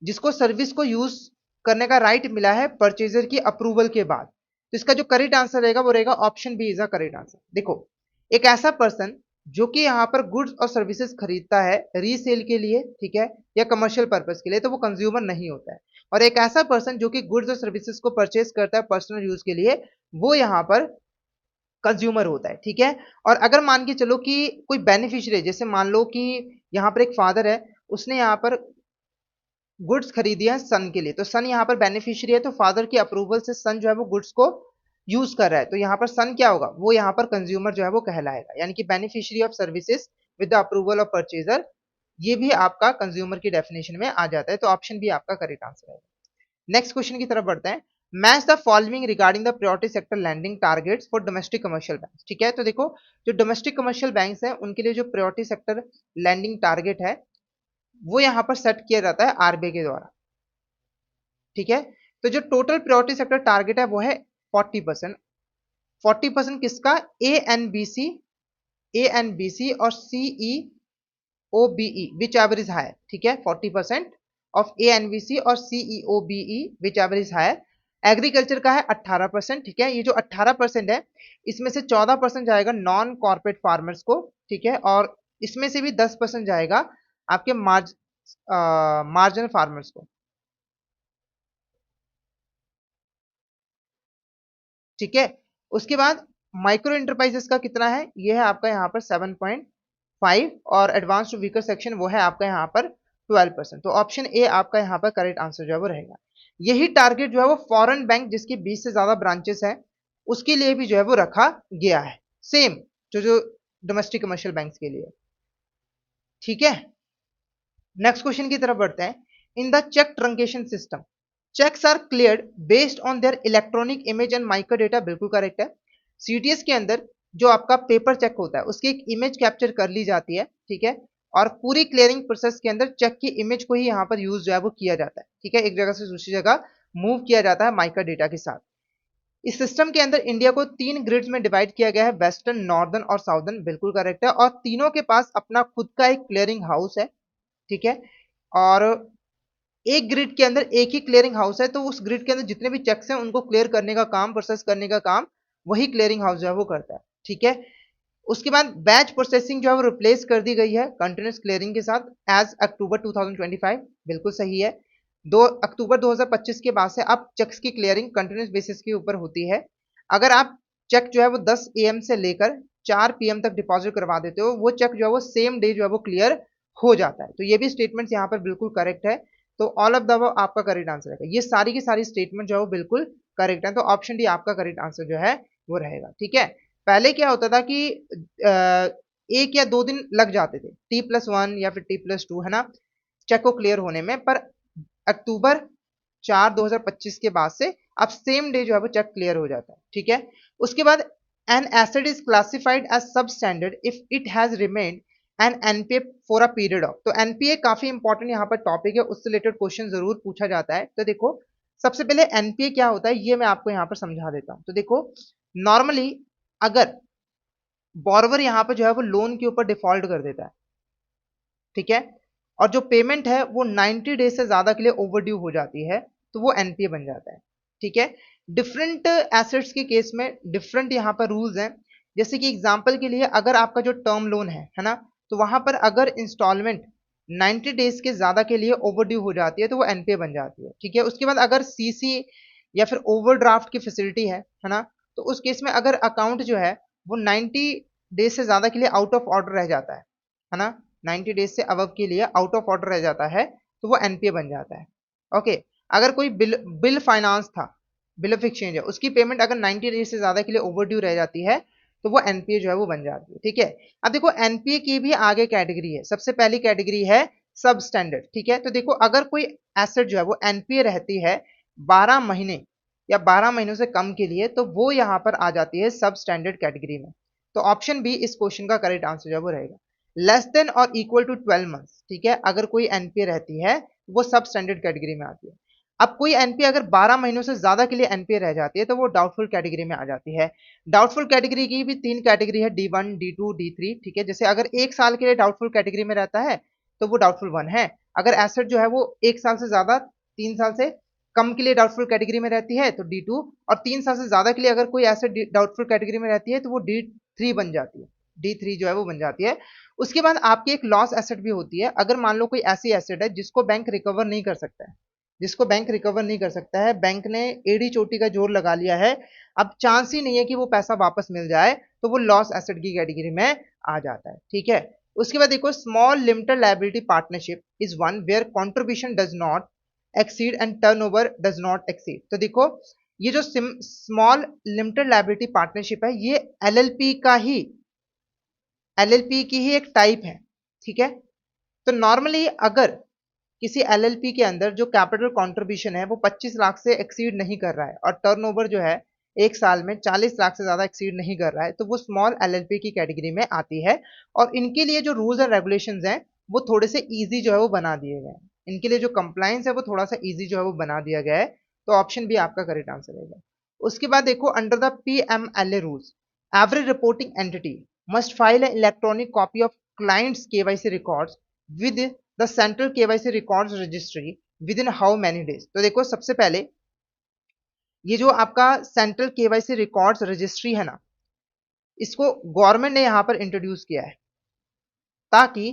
जिसको सर्विस को यूज करने का राइट मिला है परचेजर की अप्रूवल के बाद। तो इसका जो करेक्ट आंसर रहेगा वो रहेगा option B is a correct answer. देखो, एक ऐसा पर्सन जो कि यहाँ पर गुड्स और सर्विसेज खरीदता है रीसेल के लिए, ठीक है, या कमर्शियल पर्पस के लिए, तो वो कंज्यूमर नहीं होता है। और एक ऐसा पर्सन जो कि गुड्स और सर्विसेज को परचेज करता है पर्सनल यूज के लिए, वो यहाँ पर कंज्यूमर होता है। ठीक है, और अगर मान के चलो कि कोई बेनिफिशियरी, जैसे मान लो कि यहाँ पर एक फादर है, उसने यहाँ पर गुड्स खरीदी है सन के लिए, तो सन यहाँ पर बेनिफिशियरी है, तो फादर की अप्रूवल से सन जो है वो गुड्स को यूज कर रहा है, तो यहाँ पर सन क्या होगा, वो यहाँ पर कंज्यूमर जो है वो कहलाएगा, यानी कि beneficiary of services with the approval of purchaser, ये भी आपका कंज्यूमर की डेफिनेशन में आ जाता है। तो ऑप्शन बी आपका करेक्ट आंसर है। नेक्स्ट क्वेश्चन की तरफ बढ़ते हैं। Match the following regarding the priority sector lending targets for domestic commercial bank. ठीक है, तो देखो जो डोमेस्टिक कमर्शियल बैंक्स हैं उनके लिए जो प्रायोरिटी सेक्टर लैंडिंग टारगेट है वो यहाँ पर सेट किया जाता है आरबीआई के द्वारा। ठीक है, तो जो टोटल प्रायोरिटी सेक्टर टारगेट है वो है 40%। 40% किसका? ए एन बी सी और C E O B E whichever is higher, ठीक है। 40% of A N B C और C E O B E whichever is higher. Agriculture का है 18%, ठीक है। ये जो 18% है इसमें से 14% जाएगा नॉन कॉर्पोरेट फार्मर्स को, ठीक है, और इसमें से भी 10% जाएगा आपके मार्जिनल फार्मर्स को, ठीक है। उसके बाद माइक्रो इंटरप्राइजेस का कितना है? ये है आपका यहाँ पर 7.5 और एडवांस टू वीकर सेक्शन वो है आपका यहाँ पर 12%। तो ऑप्शन ए आपका यहाँ पर करेक्ट आंसर जो है वो रहेगा। यही टारगेट जो है वो फॉरेन बैंक जिसकी 20 से ज्यादा ब्रांचेस है उसके लिए भी जो है वो रखा गया है, सेम जो जो डोमेस्टिक कमर्शियल बैंक के लिए, ठीक है। नेक्स्ट क्वेश्चन की तरफ बढ़ते हैं। In the cheque truncation system cheques are cleared based on their electronic image and micro data, बिल्कुल करेक्ट है। सीटीएस के अंदर जो आपका पेपर चेक होता है उसकी एक इमेज कैप्चर कर ली जाती है, ठीक है, और पूरी क्लियरिंग प्रोसेस के अंदर चेक की इमेज को ही यहाँ पर यूज जो है वो किया जाता है, ठीक है, एक जगह से दूसरी जगह मूव किया जाता है माइक्रो डेटा के साथ। इस सिस्टम के अंदर इंडिया को 3 ग्रिड्स में डिवाइड किया गया है, वेस्टर्न, नॉर्दर्न और साउदर्न, बिल्कुल करेक्ट है, और तीनों के पास अपना खुद का एक क्लियरिंग हाउस है, ठीक है। और एक ग्रिड के अंदर एक ही क्लियरिंग हाउस है, तो उस ग्रिड के अंदर जितने भी चेक्स हैं उनको क्लियर करने का काम, प्रोसेस करने का काम वही क्लियरिंग हाउस जो है वो करता है, ठीक है। उसके बाद बैच प्रोसेसिंग जो है वो रिप्लेस कर दी गई है कंटिन्यूस क्लियरिंग के साथ एज अक्टूबर 2025, बिल्कुल सही है। 2 अक्टूबर 2025 के बाद से अब चेक्स की क्लियरिंग कंटिन्यूस बेसिस के ऊपर होती है। अगर आप चेक जो है वो 10 AM से लेकर 4 PM तक डिपॉजिट करवा देते हो, वो चेक जो है वो सेम डे जो है वो क्लियर हो जाता है। तो ये भी स्टेटमेंट यहाँ पर बिल्कुल करेक्ट है। तो ऑल ऑफ द अबव आपका करेक्ट आंसर है। ये सारी की सारी स्टेटमेंट जो है वो बिल्कुल करेक्ट है, तो ऑप्शन डी आपका करेक्ट आंसर जो है वो रहेगा, ठीक है। पहले क्या होता था कि एक या 2 दिन लग जाते थे, T+1 या फिर T+2, है ना, चेक को क्लियर होने में, पर अक्टूबर 2025 के बाद से अब सेम डे जो है वो चेक क्लियर हो जाता है, ठीक है। उसके बाद an asset is classified as sub standard if it has remained an NPA for a period of. तो एनपीए काफी इंपॉर्टेंट यहाँ पर टॉपिक है, उससे रिलेटेड क्वेश्चन जरूर पूछा जाता है। तो देखो सबसे पहले एनपीए क्या होता है ये मैं आपको यहाँ पर समझा देता हूँ। तो देखो नॉर्मली अगर बॉर्वर यहाँ पर जो है वो लोन के ऊपर डिफॉल्ट कर देता है, ठीक है, और जो पेमेंट है वो 90 डेज से ज्यादा के लिए ओवरड्यू हो जाती है, तो वो एनपीए बन जाता है, ठीक है। डिफरेंट एसेट्स के केस में डिफरेंट यहाँ पर रूल्स हैं। जैसे कि एग्जांपल के लिए अगर आपका जो टर्म लोन है ना, तो वहां पर अगर इंस्टॉलमेंट 90 डेज के ज्यादा के लिए ओवरड्यू हो जाती है तो वो एनपीए बन जाती है, ठीक है। उसके बाद अगर सीसी या फिर ओवरड्राफ्ट की फैसिलिटी है ना, तो उस केस में अगर अकाउंट जो है वो 90 डेज से ज्यादा के लिए आउट ऑफ ऑर्डर रह जाता है ना, 90 डेज से अबव के लिए आउट ऑफ ऑर्डर रह जाता है, तो वो एनपीए बन जाता है, ओके। अगर कोई बिल बिल फाइनेंस था, बिल ऑफ एक्सचेंज है, उसकी पेमेंट अगर 90 डेज से ज्यादा के लिए ओवरड्यू रह जाती है तो वो एनपीए जो है वो बन जाती है, ठीक है। अब देखो एनपीए की भी आगे कैटेगरी है। सबसे पहली कैटेगरी है सब स्टैंडर्ड, ठीक है। तो देखो अगर कोई एसेट जो है वो एनपीए रहती है 12 महीने या 12 महीनों से कम के लिए, तो वो यहाँ पर आ जाती है सब स्टैंडर्ड कैटेगरी में। तो ऑप्शन बी इस क्वेश्चन का करेक्ट आंसर जो है वो रहेगा। लेस देन और इक्वल टू 12 मंथ्स, ठीक है, अगर कोई एनपीए रहती है वो सब स्टैंडर्ड कैटेगरी में आती है। अब कोई एनपीए अगर 12 महीनों से ज्यादा के लिए एनपीए रह जाती है तो वो डाउटफुल कैटेगरी में आ जाती है। डाउटफुल कैटेगरी की भी 3 कैटेगरी है, D1, D2, D3, ठीक है। जैसे अगर 1 साल के लिए डाउटफुल कैटेगरी में रहता है तो वो डाउटफुल 1 है। अगर एसेट जो है वो 1 साल से ज्यादा 3 साल से कम के लिए डाउटफुल कैटेगरी में रहती है तो D2, और 3 साल से ज्यादा के लिए अगर कोई एसेट डाउटफुल कैटेगरी में रहती है तो वो D3 बन जाती है, D3 जो है वो बन जाती है। उसके बाद आपकी एक लॉस एसेट भी होती है। अगर मान लो कोई ऐसी एसेट है जिसको बैंक रिकवर नहीं कर सकता है, जिसको बैंक रिकवर नहीं कर सकता है, बैंक ने एड़ी चोटी का जोर लगा लिया है, अब चांस ही नहीं है कि वो पैसा वापस मिल जाए, तो वो लॉस एसेट की कैटेगरी में आ जाता है, ठीक है। उसके बाद देखो small limited liability partnership is one where contribution does not exceed and turnover does not exceed. तो देखो ये जो स्मॉल लिमिटेड लायबिलिटी पार्टनरशिप है ये एलएलपी की ही एक टाइप है, ठीक है। तो नॉर्मली अगर किसी एलएलपी के अंदर जो कैपिटल कंट्रीब्यूशन है वो 25 लाख से एक्सीड नहीं कर रहा है और टर्नओवर जो है 1 साल में 40 लाख से ज्यादा एक्सीड नहीं कर रहा है, तो वो स्मॉल एलएलपी की कैटेगरी में आती है। और इनके लिए जो रूल्स एंड रेगुलेशंस हैं वो थोड़े से इजी जो है वो बना दिए गए हैं। इनके लिए जो कंप्लायंस है वो थोड़ा सा इजी जो है वो बना दिया गया है। तो ऑप्शन बी आपका करेक्ट आंसर रहेगा। उसके बाद देखो under the PMLA rules every reporting entity must file an electronic copy of clients KYC records with the central KYC records registry with in how many days. तो देखो सबसे पहले ये जो आपका सेंट्रल KYC रिकॉर्ड्स रजिस्ट्री है ना, इसको गवर्नमेंट ने यहां पर इंट्रोड्यूस किया है ताकि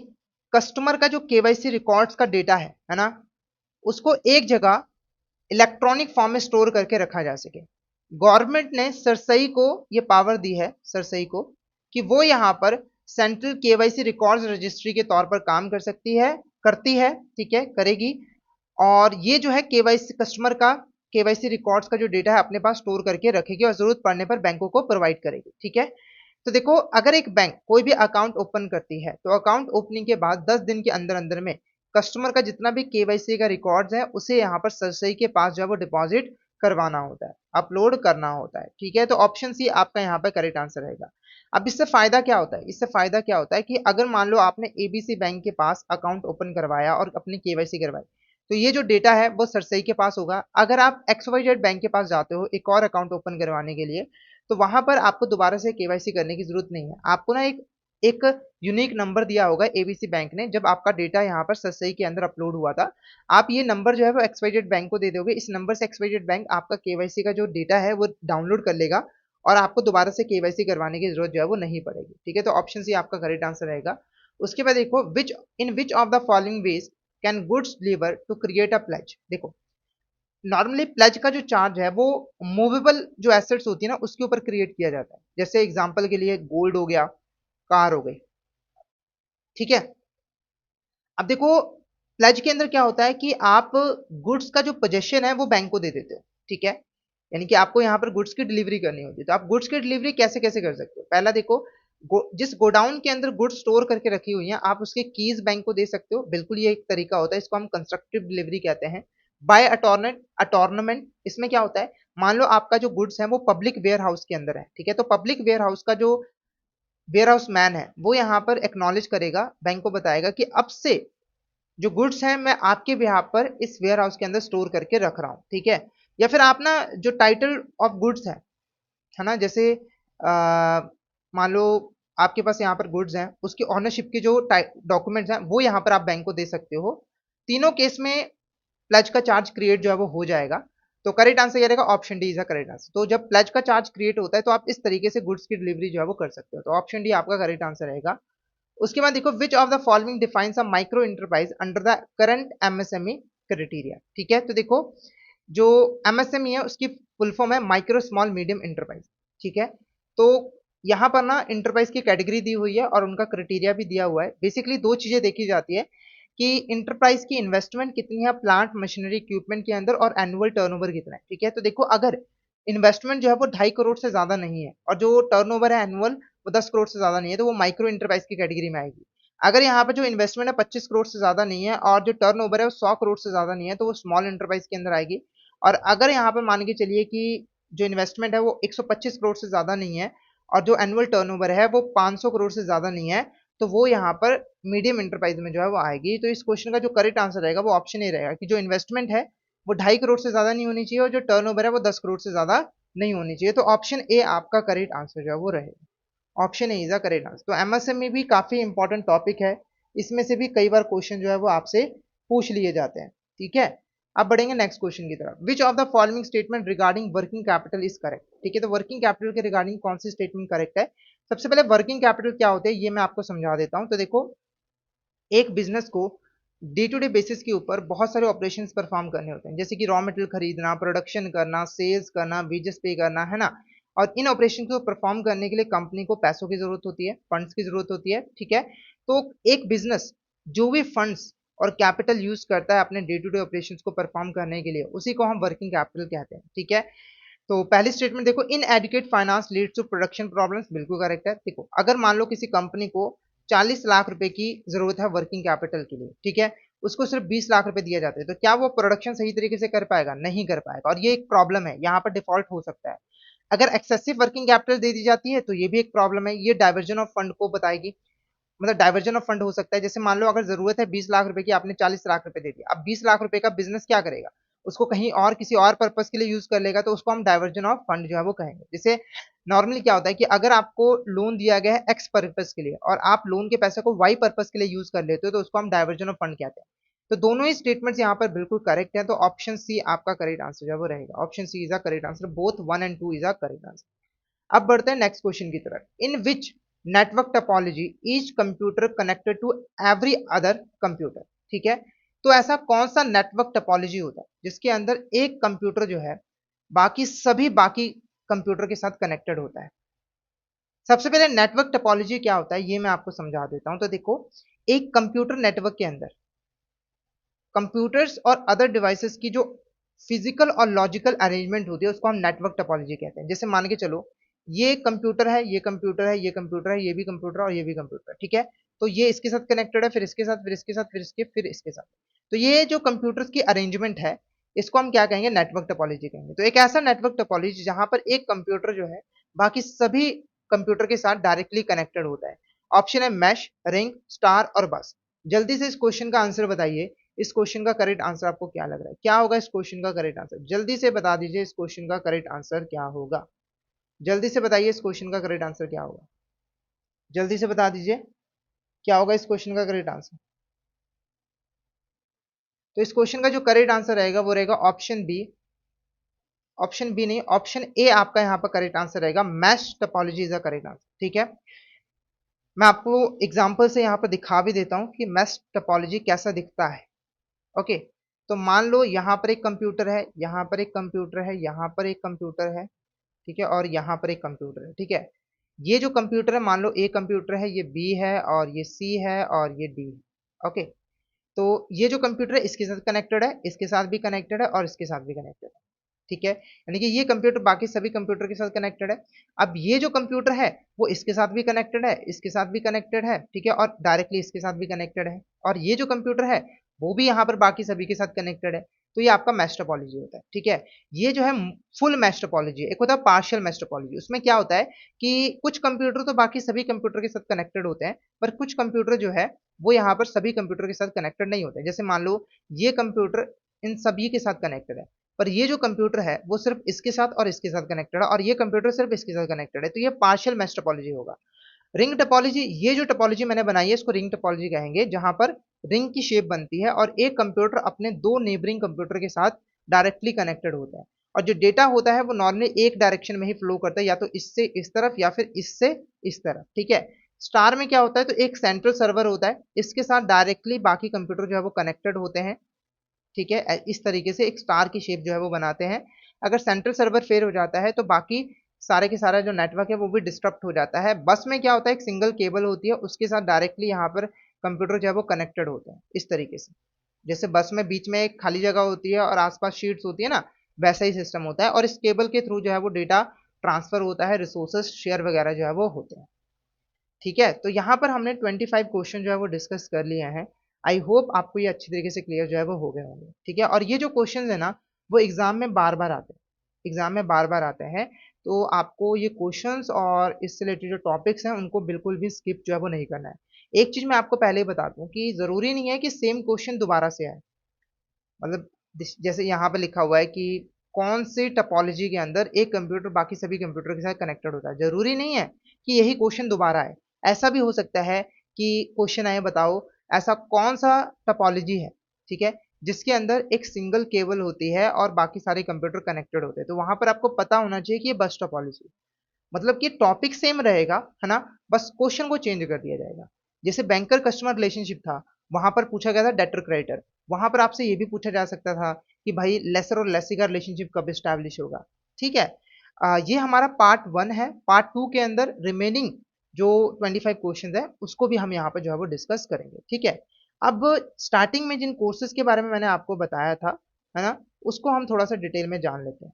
कस्टमर का जो KYC रिकॉर्ड्स का डेटा है ना, उसको एक जगह इलेक्ट्रॉनिक फॉर्म में स्टोर करके रखा जा सके। गवर्नमेंट ने सरसई को ये पावर दी है, सरसई को, कि वो यहां पर सेंट्रल KYC रिकॉर्ड्स रजिस्ट्री के तौर पर काम कर सकती है, करती है, ठीक है, करेगी। और ये जो है KYC कस्टमर का KYC रिकॉर्ड्स का जो डेटा है अपने पास स्टोर करके रखेगी और जरूरत पड़ने पर बैंकों को प्रोवाइड करेगी, ठीक है। तो देखो अगर एक बैंक कोई भी अकाउंट ओपन करती है तो अकाउंट ओपनिंग के बाद 10 दिन के अंदर अंदर में कस्टमर का जितना भी KYC का रिकॉर्ड्स है उसे यहाँ पर सरसई के पास जो है वो डिपॉजिट करवाना होता है, अपलोड करना होता है, ठीक है। तो ऑप्शन सी आपका यहाँ पर करेक्ट आंसर रहेगा। अब इससे फायदा क्या होता है, इससे फायदा क्या होता है कि अगर मान लो आपने ABC बैंक के पास अकाउंट ओपन करवाया और अपनी KYC करवाई, तो ये जो डेटा है वो सरसई के पास होगा। अगर आप XYZ बैंक के पास जाते हो एक और अकाउंट ओपन करवाने के लिए, तो वहां पर आपको दोबारा से KYC करने की जरूरत नहीं है। आपको ना एक एक यूनिक नंबर दिया होगा ABC बैंक ने, जब आपका डेटा यहाँ पर सरसई के अंदर अपलोड हुआ था, आप ये नंबर जो है वो XYZ बैंक को दे दोगे। इस नंबर से XYZ बैंक आपका KYC का जो डेटा है वो डाउनलोड कर लेगा और आपको दोबारा से KYC करवाने की जरूरत जो है वो नहीं पड़ेगी, ठीक है। तो ऑप्शन सी आपका करेक्ट आंसर रहेगा। उसके बाद देखो which of the following ways can goods deliver to create a pledge. देखो नॉर्मली प्लेज का जो चार्ज है वो मूवेबल जो एसेट्स होती है ना उसके ऊपर क्रिएट किया जाता है। जैसे एग्जांपल के लिए गोल्ड हो गया, कार हो गई, ठीक है। अब देखो प्लेज के अंदर क्या होता है कि आप गुड्स का जो पोजेशन है वो बैंक को दे देते हो, ठीक है। यानी कि आपको यहाँ पर गुड्स की डिलीवरी करनी होती है। तो आप गुड्स की डिलीवरी कैसे कैसे कर सकते हो, पहला देखो जिस गोडाउन के अंदर गुड्स स्टोर करके रखी हुई हैं आप उसके कीज बैंक को दे सकते हो, बिल्कुल ये एक तरीका होता है, इसको हम कंस्ट्रक्टिव डिलीवरी कहते हैं। बाय अटॉर्नमेंट, इसमें क्या होता है, मान लो आपका जो गुड्स है वो पब्लिक वेयर हाउस के अंदर है, ठीक है। तो पब्लिक वेयर हाउस का जो वेयर हाउस मैन है वो यहाँ पर एक्नॉलेज करेगा, बैंक को बताएगा कि अब से जो गुड्स हैं मैं आपके बिहाफ पर इस वेयर हाउस के अंदर स्टोर करके रख रहा हूँ, ठीक है। या फिर आप ना जो टाइटल ऑफ गुड्स है ना, जैसे मान लो आपके पास यहाँ पर गुड्स हैं, उसकी ऑनरशिप के जो डॉक्यूमेंट्स हैं वो यहाँ पर आप बैंक को दे सकते हो। तीनों केस में प्लेज का चार्ज क्रिएट जो है वो हो जाएगा। तो करेक्ट आंसर ये रहेगा, option D is the correct answer. तो जब प्लेज का चार्ज क्रिएट होता है तो आप इस तरीके से गुड्स की डिलीवरी जो है वो कर सकते हो। तो ऑप्शन डी आपका करेक्ट आंसर रहेगा। उसके बाद देखो which of the following defines a micro enterprise under the current MSME criteria, ठीक है। तो देखो जो MSME है उसकी फुल फॉर्म है माइक्रो स्मॉल मीडियम इंटरप्राइज, ठीक है। तो यहाँ पर ना इंटरप्राइज की कैटेगरी दी हुई है और उनका क्राइटेरिया भी दिया हुआ है। बेसिकली दो चीजें देखी जाती है कि इंटरप्राइज की इन्वेस्टमेंट कितनी है प्लांट मशीनरी इक्विपमेंट के अंदर और एनुअल टर्नओवर कितना है, ठीक है। तो देखो अगर इन्वेस्टमेंट जो है वो 2.5 करोड़ से ज्यादा नहीं है और जो टर्नओवर है एनुअल वो 10 करोड़ से ज्यादा नहीं है तो वो माइक्रो इंटरप्राइज की कैटेगरी में आएगी। अगर यहाँ पे जो इन्वेस्टमेंट है 25 करोड़ से ज्यादा नहीं है और जो टर्नओवर है वो 100 करोड़ से ज्यादा नहीं है तो वो स्मॉल इंटरप्राइज के अंदर आएगी। और अगर यहाँ पर मान के चलिए कि जो इन्वेस्टमेंट है वो 125 करोड़ से ज्यादा नहीं है और जो एनुअल टर्नओवर है वो 500 करोड़ से ज्यादा नहीं है तो वो यहाँ पर मीडियम इंटरप्राइज में जो है वो आएगी। तो इस क्वेश्चन का जो करेक्ट आंसर रहेगा वो ऑप्शन ए रहेगा कि जो इन्वेस्टमेंट है वो 2.5 करोड़ से ज्यादा नहीं होनी चाहिए और जो टर्नओवर है वो 10 करोड़ से ज्यादा नहीं होनी चाहिए। तो ऑप्शन ए आपका करेक्ट आंसर जो है वो रहेगा। Option A is the correct answer. तो MSME भी काफी इंपॉर्टेंट टॉपिक है, इसमें से भी कई बार क्वेश्चन जो है वो आपसे पूछ लिए जाते हैं, ठीक है। अब बढ़ेंगे नेक्स्ट क्वेश्चन की तरफ। विच of the following statement regarding working capital is correct, ठीक है। तो वर्किंग कैपिटल के रिगार्डिंग कौन सी स्टेटमेंट करेक्ट है। सबसे पहले वर्किंग कैपिटल क्या होते हैं ये मैं आपको समझा देता हूं। तो देखो एक बिजनेस को डे टू डे बेसिस के ऊपर बहुत सारे ऑपरेशंस परफॉर्म करने होते हैं, जैसे कि रॉ मटेरियल खरीदना, प्रोडक्शन करना, सेल्स करना, वेजेस पे करना, है ना। और इन ऑपरेशन को परफॉर्म करने के लिए कंपनी को पैसों की जरूरत होती है, फंड्स की जरूरत होती है, ठीक है। तो एक बिजनेस जो भी फंड्स और कैपिटल यूज करता है अपने डे टू डे ऑपरेशंस को परफॉर्म करने के लिए उसी को हम वर्किंग कैपिटल कहते हैं, ठीक है। तो पहली स्टेटमेंट देखो inadequate finance leads to production problems, बिल्कुल करेक्ट है। देखो अगर मान लो किसी कंपनी को 40 लाख रुपए की जरूरत है वर्किंग कैपिटल के लिए, ठीक है, उसको सिर्फ 20 लाख रुपए दिया जाते हैं, तो क्या वो प्रोडक्शन सही तरीके से कर पाएगा, नहीं कर पाएगा। और ये एक प्रॉब्लम है, यहाँ पर डिफॉल्ट हो सकता है। अगर एक्सेसिव वर्किंग कैपिटल दे दी जाती है तो ये भी एक प्रॉब्लम है, ये डाइवर्जन ऑफ फंड को बताएगी। मतलब डाइवर्जन ऑफ फंड हो सकता है, जैसे मान लो अगर जरूरत है 20 लाख रुपए की, आपने 40 लाख रुपए दे दिया, अब 20 लाख रुपए का बिजनेस क्या करेगा, उसको कहीं और किसी और पर्पस के लिए यूज कर लेगा तो उसको हम डाइवर्जन ऑफ फंड जो है वो कहेंगे। जैसे नॉर्मली क्या होता है कि अगर आपको लोन दिया गया है एक्स पर्पस के लिए और आप लोन के पैसे को वाई पर्पस के लिए यूज कर लेते हो तो उसको हम डाइवर्जन ऑफ फंड कहते हैं। तो दोनों ही स्टेटमेंट्स यहाँ पर बिल्कुल करेक्ट है, तो ऑप्शन सी आपका करेक्ट आंसर जो है वो रहेगा। Option C is a correct answer, both 1 and 2 is a correct answer. अब बढ़ते हैं नेक्स्ट क्वेश्चन की तरफ। In which network topology each computer connected to every other computer. ठीक है, तो ऐसा कौन सा नेटवर्क टोपोलॉजी होता है जिसके अंदर एक कंप्यूटर जो है बाकी कंप्यूटर के साथ कनेक्टेड होता है। सबसे पहले नेटवर्क टोपोलॉजी क्या होता है ये मैं आपको समझा देता हूं। तो देखो, एक कंप्यूटर नेटवर्क के अंदर कंप्यूटर्स और अदर डिवाइसेस की जो फिजिकल और लॉजिकल अरेंजमेंट होती है उसको हम नेटवर्क टोपोलॉजी कहते हैं। जैसे मान के चलो, ये कंप्यूटर है, ये कंप्यूटर है, ये कंप्यूटर है, ये भी कंप्यूटर है और ये भी कंप्यूटर है। ठीक है, तो ये इसके साथ कनेक्टेड है, फिर इसके साथ, फिर इसके साथ, फिर इसके साथ। तो ये जो कंप्यूटर्स की अरेंजमेंट है इसको हम क्या कहेंगे, नेटवर्क टोपोलॉजी कहेंगे। तो एक ऐसा नेटवर्क टोपोलॉजी जहां पर एक कंप्यूटर जो है बाकी सभी कंप्यूटर के साथ डायरेक्टली कनेक्टेड होता है। ऑप्शन है मैश, रिंग, स्टार और बस। जल्दी से इस क्वेश्चन का आंसर बताइए। इस क्वेश्चन का करेक्ट आंसर आपको क्या लग रहा है, क्या होगा इस क्वेश्चन का करेक्ट आंसर? जल्दी से बता दीजिए इस क्वेश्चन का करेक्ट आंसर क्या होगा। जल्दी से बताइए इस क्वेश्चन का करेक्ट आंसर क्या होगा। जल्दी से बता दीजिए क्या होगा इस क्वेश्चन का करेक्ट आंसर। तो इस क्वेश्चन का जो करेक्ट आंसर रहेगा वो रहेगा ऑप्शन बी। ऑप्शन बी नहीं, ऑप्शन ए आपका यहाँ पर करेक्ट आंसर रहेगा। Mesh topology is the correct answer. ठीक है, मैं आपको एग्जांपल से यहाँ पर दिखा भी देता हूँ कि मैश टोपोलॉजी कैसा दिखता है। ओके, तो मान लो यहाँ पर एक कंप्यूटर है, यहाँ पर एक कंप्यूटर है, यहाँ पर एक कंप्यूटर है, ठीक है, और यहाँ पर एक कंप्यूटर है। ठीक है, ये जो कंप्यूटर है मान लो ए कंप्यूटर है, ये बी है और ये सी है और ये डी है। ओके, तो ये जो कंप्यूटर है इसके साथ कनेक्टेड है, इसके साथ भी कनेक्टेड है और इसके साथ भी कनेक्टेड है। ठीक है, यानी कि ये कंप्यूटर बाकी सभी कंप्यूटर के साथ कनेक्टेड है। अब ये जो कंप्यूटर है वो इसके साथ भी कनेक्टेड है, इसके साथ भी कनेक्टेड है, ठीक है, और डायरेक्टली इसके साथ भी कनेक्टेड है। और ये जो कंप्यूटर है वो भी यहाँ पर बाकी सभी के साथ कनेक्टेड है। तो ये आपका मैश टोपोलॉजी होता है। ठीक है, ये जो है फुल मैश टोपोलॉजी है। एक होता है पार्शियल मैश टोपोलॉजी, उसमें क्या होता है कि कुछ कंप्यूटर तो बाकी सभी कंप्यूटर के साथ कनेक्टेड होते हैं, पर कुछ कंप्यूटर जो है वो यहाँ पर सभी कंप्यूटर के साथ कनेक्टेड नहीं होते। जैसे मान लो ये कंप्यूटर इन सभी के साथ कनेक्टेड है, पर ये जो कंप्यूटर है वो सिर्फ इसके साथ और इसके साथ कनेक्टेड है, और ये कंप्यूटर सिर्फ इसके साथ कनेक्टेड है। तो ये पार्शियल मैश टोपोलॉजी होगा। रिंग टोपोलॉजी, ये जो टोपोलॉजी मैंने बनाई है इसको रिंग टोपोलॉजी कहेंगे, जहां पर रिंग की शेप बनती है और एक कंप्यूटर अपने दो नेबरिंग कंप्यूटर के साथ डायरेक्टली कनेक्टेड होता है, और जो डेटा होता है वो नॉर्मली एक डायरेक्शन में ही फ्लो करता है, या तो इससे इस तरफ या फिर इससे इस तरफ। ठीक है, स्टार में क्या होता है, तो एक सेंट्रल सर्वर होता है, इसके साथ डायरेक्टली बाकी कंप्यूटर जो है वो कनेक्टेड होते हैं। ठीक है, इस तरीके से एक स्टार की शेप जो है वो बनाते हैं। अगर सेंट्रल सर्वर फेल हो जाता है तो बाकी सारे के सारा जो नेटवर्क है वो भी डिस्टर्ब हो जाता है। बस में क्या होता है, एक सिंगल केबल होती है, उसके साथ डायरेक्टली यहाँ पर कंप्यूटर जो है वो कनेक्टेड होते हैं इस तरीके से। जैसे बस में बीच में एक खाली जगह होती है और आसपास शीट्स होती है ना, वैसा ही सिस्टम होता है, और इस केबल के थ्रू जो है वो डेटा ट्रांसफर होता है, रिसोर्सेस शेयर वगैरह जो है वो होते हैं। ठीक है, तो यहाँ पर हमने 25 क्वेश्चन जो है वो डिस्कस कर लिए हैं। आई होप आपको ये अच्छी तरीके से क्लियर जो है वो हो गए होंगे। ठीक है, और ये जो क्वेश्चन है ना वो एग्जाम में बार बार आते हैं, एग्जाम में बार बार आते हैं। तो आपको ये क्वेश्चंस और इससे रिलेटेड जो टॉपिक्स हैं उनको बिल्कुल भी स्किप जो है वो नहीं करना है। एक चीज मैं आपको पहले ही बता दूं कि जरूरी नहीं है कि सेम क्वेश्चन दोबारा से आए। मतलब जैसे यहाँ पे लिखा हुआ है कि कौन सी टपोलॉजी के अंदर एक कंप्यूटर बाकी सभी कंप्यूटर के साथ कनेक्टेड होता है, जरूरी नहीं है कि यही क्वेश्चन दोबारा आए। ऐसा भी हो सकता है कि क्वेश्चन आए, बताओ ऐसा कौन सा टपोलॉजी है, ठीक है, जिसके अंदर एक सिंगल केबल होती है और बाकी सारे कंप्यूटर कनेक्टेड होते हैं। तो वहां पर आपको पता होना चाहिए कि ये बस टपोलॉजी, मतलब कि टॉपिक सेम रहेगा, है ना, बस क्वेश्चन को चेंज कर दिया जाएगा। जैसे बैंकर कस्टमर रिलेशनशिप था, वहां पर पूछा गया था डेटर क्रेडिटर, वहां पर आपसे ये भी पूछा जा सकता था कि भाई लेसर और लेसी का रिलेशनशिप कब स्टैब्लिश होगा। ठीक है, ये हमारा पार्ट 1 है। पार्ट 2 के अंदर रिमेनिंग जो 25 क्वेश्चन है उसको भी हम यहाँ पर जो है वो डिस्कस करेंगे। ठीक है, अब स्टार्टिंग में जिन कोर्सेज के बारे में मैंने आपको बताया था, है ना, उसको हम थोड़ा सा डिटेल में जान लेते हैं।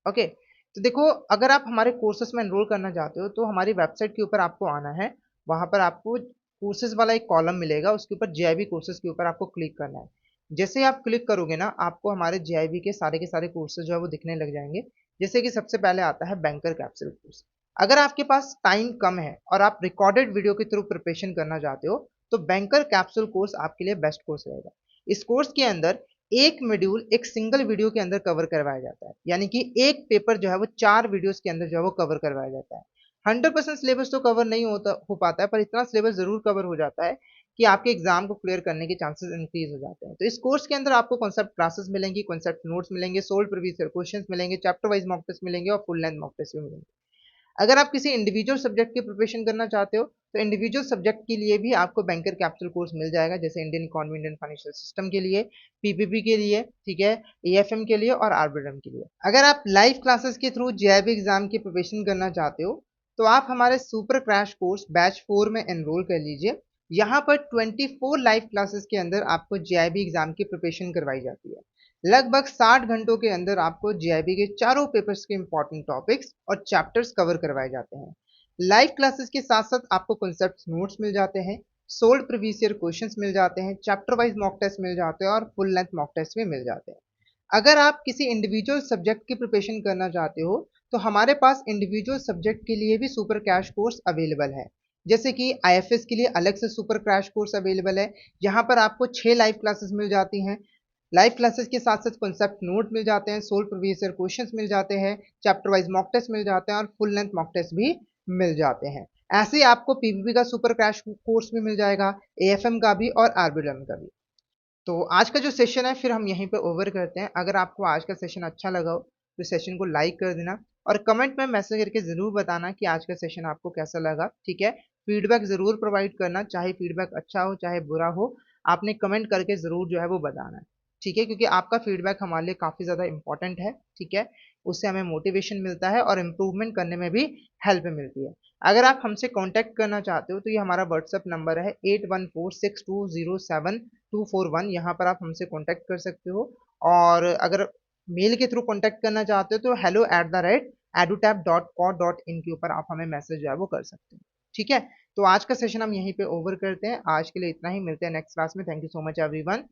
ओके, तो देखो, अगर आप हमारे कोर्सेज में एनरोल करना चाहते हो तो हमारी वेबसाइट के ऊपर आपको आना है। वहां पर आपको कोर्सेज वाला एक कॉलम मिलेगा, उसके ऊपर जेआईबी कोर्सेज के ऊपर आपको क्लिक करना है। जैसे ही आप क्लिक करोगे ना, आपको हमारे जेआईबी के सारे कोर्सेज जो है वो दिखने लग जाएंगे। जैसे कि सबसे पहले आता है बैंकर कैप्सूल कोर्स। अगर आपके पास टाइम कम है और आप रिकॉर्डेड वीडियो के थ्रू प्रिपरेशन करना चाहते हो तो बैंकर कैप्सूल कोर्स आपके लिए बेस्ट कोर्स रहेगा। इस कोर्स के अंदर एक मॉड्यूल एक सिंगल वीडियो के अंदर कवर करवाया जाता है, यानी कि एक पेपर जो है वो 4 वीडियोस के अंदर जो है वो कवर करवाया जाता है। 100% सिलेबस तो कवर नहीं हो पाता है, पर इतना सिलेबस ज़रूर कवर हो जाता है कि आपके एग्ज़ाम को क्लियर करने के चांसेस इंक्रीज़ हो जाते हैं। तो इस कोर्स के अंदर आपको कॉन्सेप्ट क्लासेस मिलेंगी, कॉन्सेप्ट नोट्स मिलेंगे, सोल्व्ड प्रीवियस ईयर क्वेश्चंस मिलेंगे, चैप्टर वाइज़ मॉक टेस्ट मिलेंगे और फुल लेंथ मॉक टेस्ट भी मिलेंगे। अगर आप किसी इंडिविजुअल सब्जेक्ट की प्रिपरेशन करना चाहते हो, तो इंडिविजुअल सब्जेक्ट के लिए भी आपको बैंकर कैपिटल कोर्स मिल जाएगा, जैसे Indian economy, Indian financial system के लिए, पीपीपी के लिए, ठीक है, एएफएम के लिए और आरबीएम के लिए। अगर आप लाइव क्लासेस के थ्रू जेईबी एग्जाम की प्रिपरेशन करना चाहते हो, तो आप हमारे सुपर क्रैश कोर्स बैच 4 में एनरोल कर लीजिए। यहाँ पर 24 लाइव क्लासेस के अंदर आपको जेईबी एग्जाम की प्रिपरेशन करवाई जाती है। लगभग 60 घंटों के अंदर आपको जेआईबी के चारों पेपर्स के इंपॉर्टेंट टॉपिक्स और चैप्टर्स कवर करवाए जाते हैं। लाइव क्लासेस के साथ साथ आपको कॉन्सेप्ट नोट्स मिल जाते हैं, सोल्ड प्रीवियस ईयर क्वेश्चंस मिल जाते हैं, चैप्टर वाइज मॉक टेस्ट मिल जाते हैं और फुल लेंथ मॉक टेस्ट भी मिल जाते हैं। अगर आप किसी इंडिविजुअल सब्जेक्ट की प्रिपरेशन करना चाहते हो, तो हमारे पास इंडिविजुअल सब्जेक्ट के लिए भी सुपर क्रैश कोर्स अवेलेबल है। जैसे कि आईएफएस के लिए अलग से सुपर क्रैश कोर्स अवेलेबल है, यहाँ पर आपको 6 लाइव क्लासेस मिल जाती हैं। लाइव क्लासेस के साथ साथ कॉन्सेप्ट नोट मिल जाते हैं, सोल्व प्रीवियस ईयर क्वेश्चंस मिल जाते हैं, चैप्टर वाइज मॉक टेस्ट मिल जाते हैं और फुल लेंथ मॉक टेस्ट भी मिल जाते हैं। ऐसे ही आपको पीपीपी का सुपर क्रैश कोर्स भी मिल जाएगा, एएफएम का भी और आरबीएम का भी। तो आज का जो सेशन है फिर हम यहीं पे ओवर करते हैं। अगर आपको आज का सेशन अच्छा लगा हो तो सेशन को लाइक कर देना और कमेंट में मैसेज करके ज़रूर बताना कि आज का सेशन आपको कैसा लगा, ठीक है। फीडबैक ज़रूर प्रोवाइड करना, चाहे फीडबैक अच्छा हो चाहे बुरा हो, आपने कमेंट करके ज़रूर जो है वो बताना है, ठीक है, क्योंकि आपका फीडबैक हमारे लिए काफ़ी ज़्यादा इंपॉर्टेंट है, ठीक है। उससे हमें मोटिवेशन मिलता है और इम्प्रूवमेंट करने में भी हेल्प मिलती है। अगर आप हमसे कांटेक्ट करना चाहते हो तो ये हमारा व्हाट्सएप नंबर है 8146207241। यहाँ पर आप हमसे कांटेक्ट कर सकते हो। और अगर मेल के थ्रू कांटेक्ट करना चाहते हो तो hello@edutap.co.in के ऊपर आप हमें मैसेज जो है वो कर सकते हो, ठीक है। तो आज का सेशन हम यहीं पे ओवर करते हैं। आज के लिए इतना ही, मिलते हैं नेक्स्ट क्लास में। Thank you so much everyone.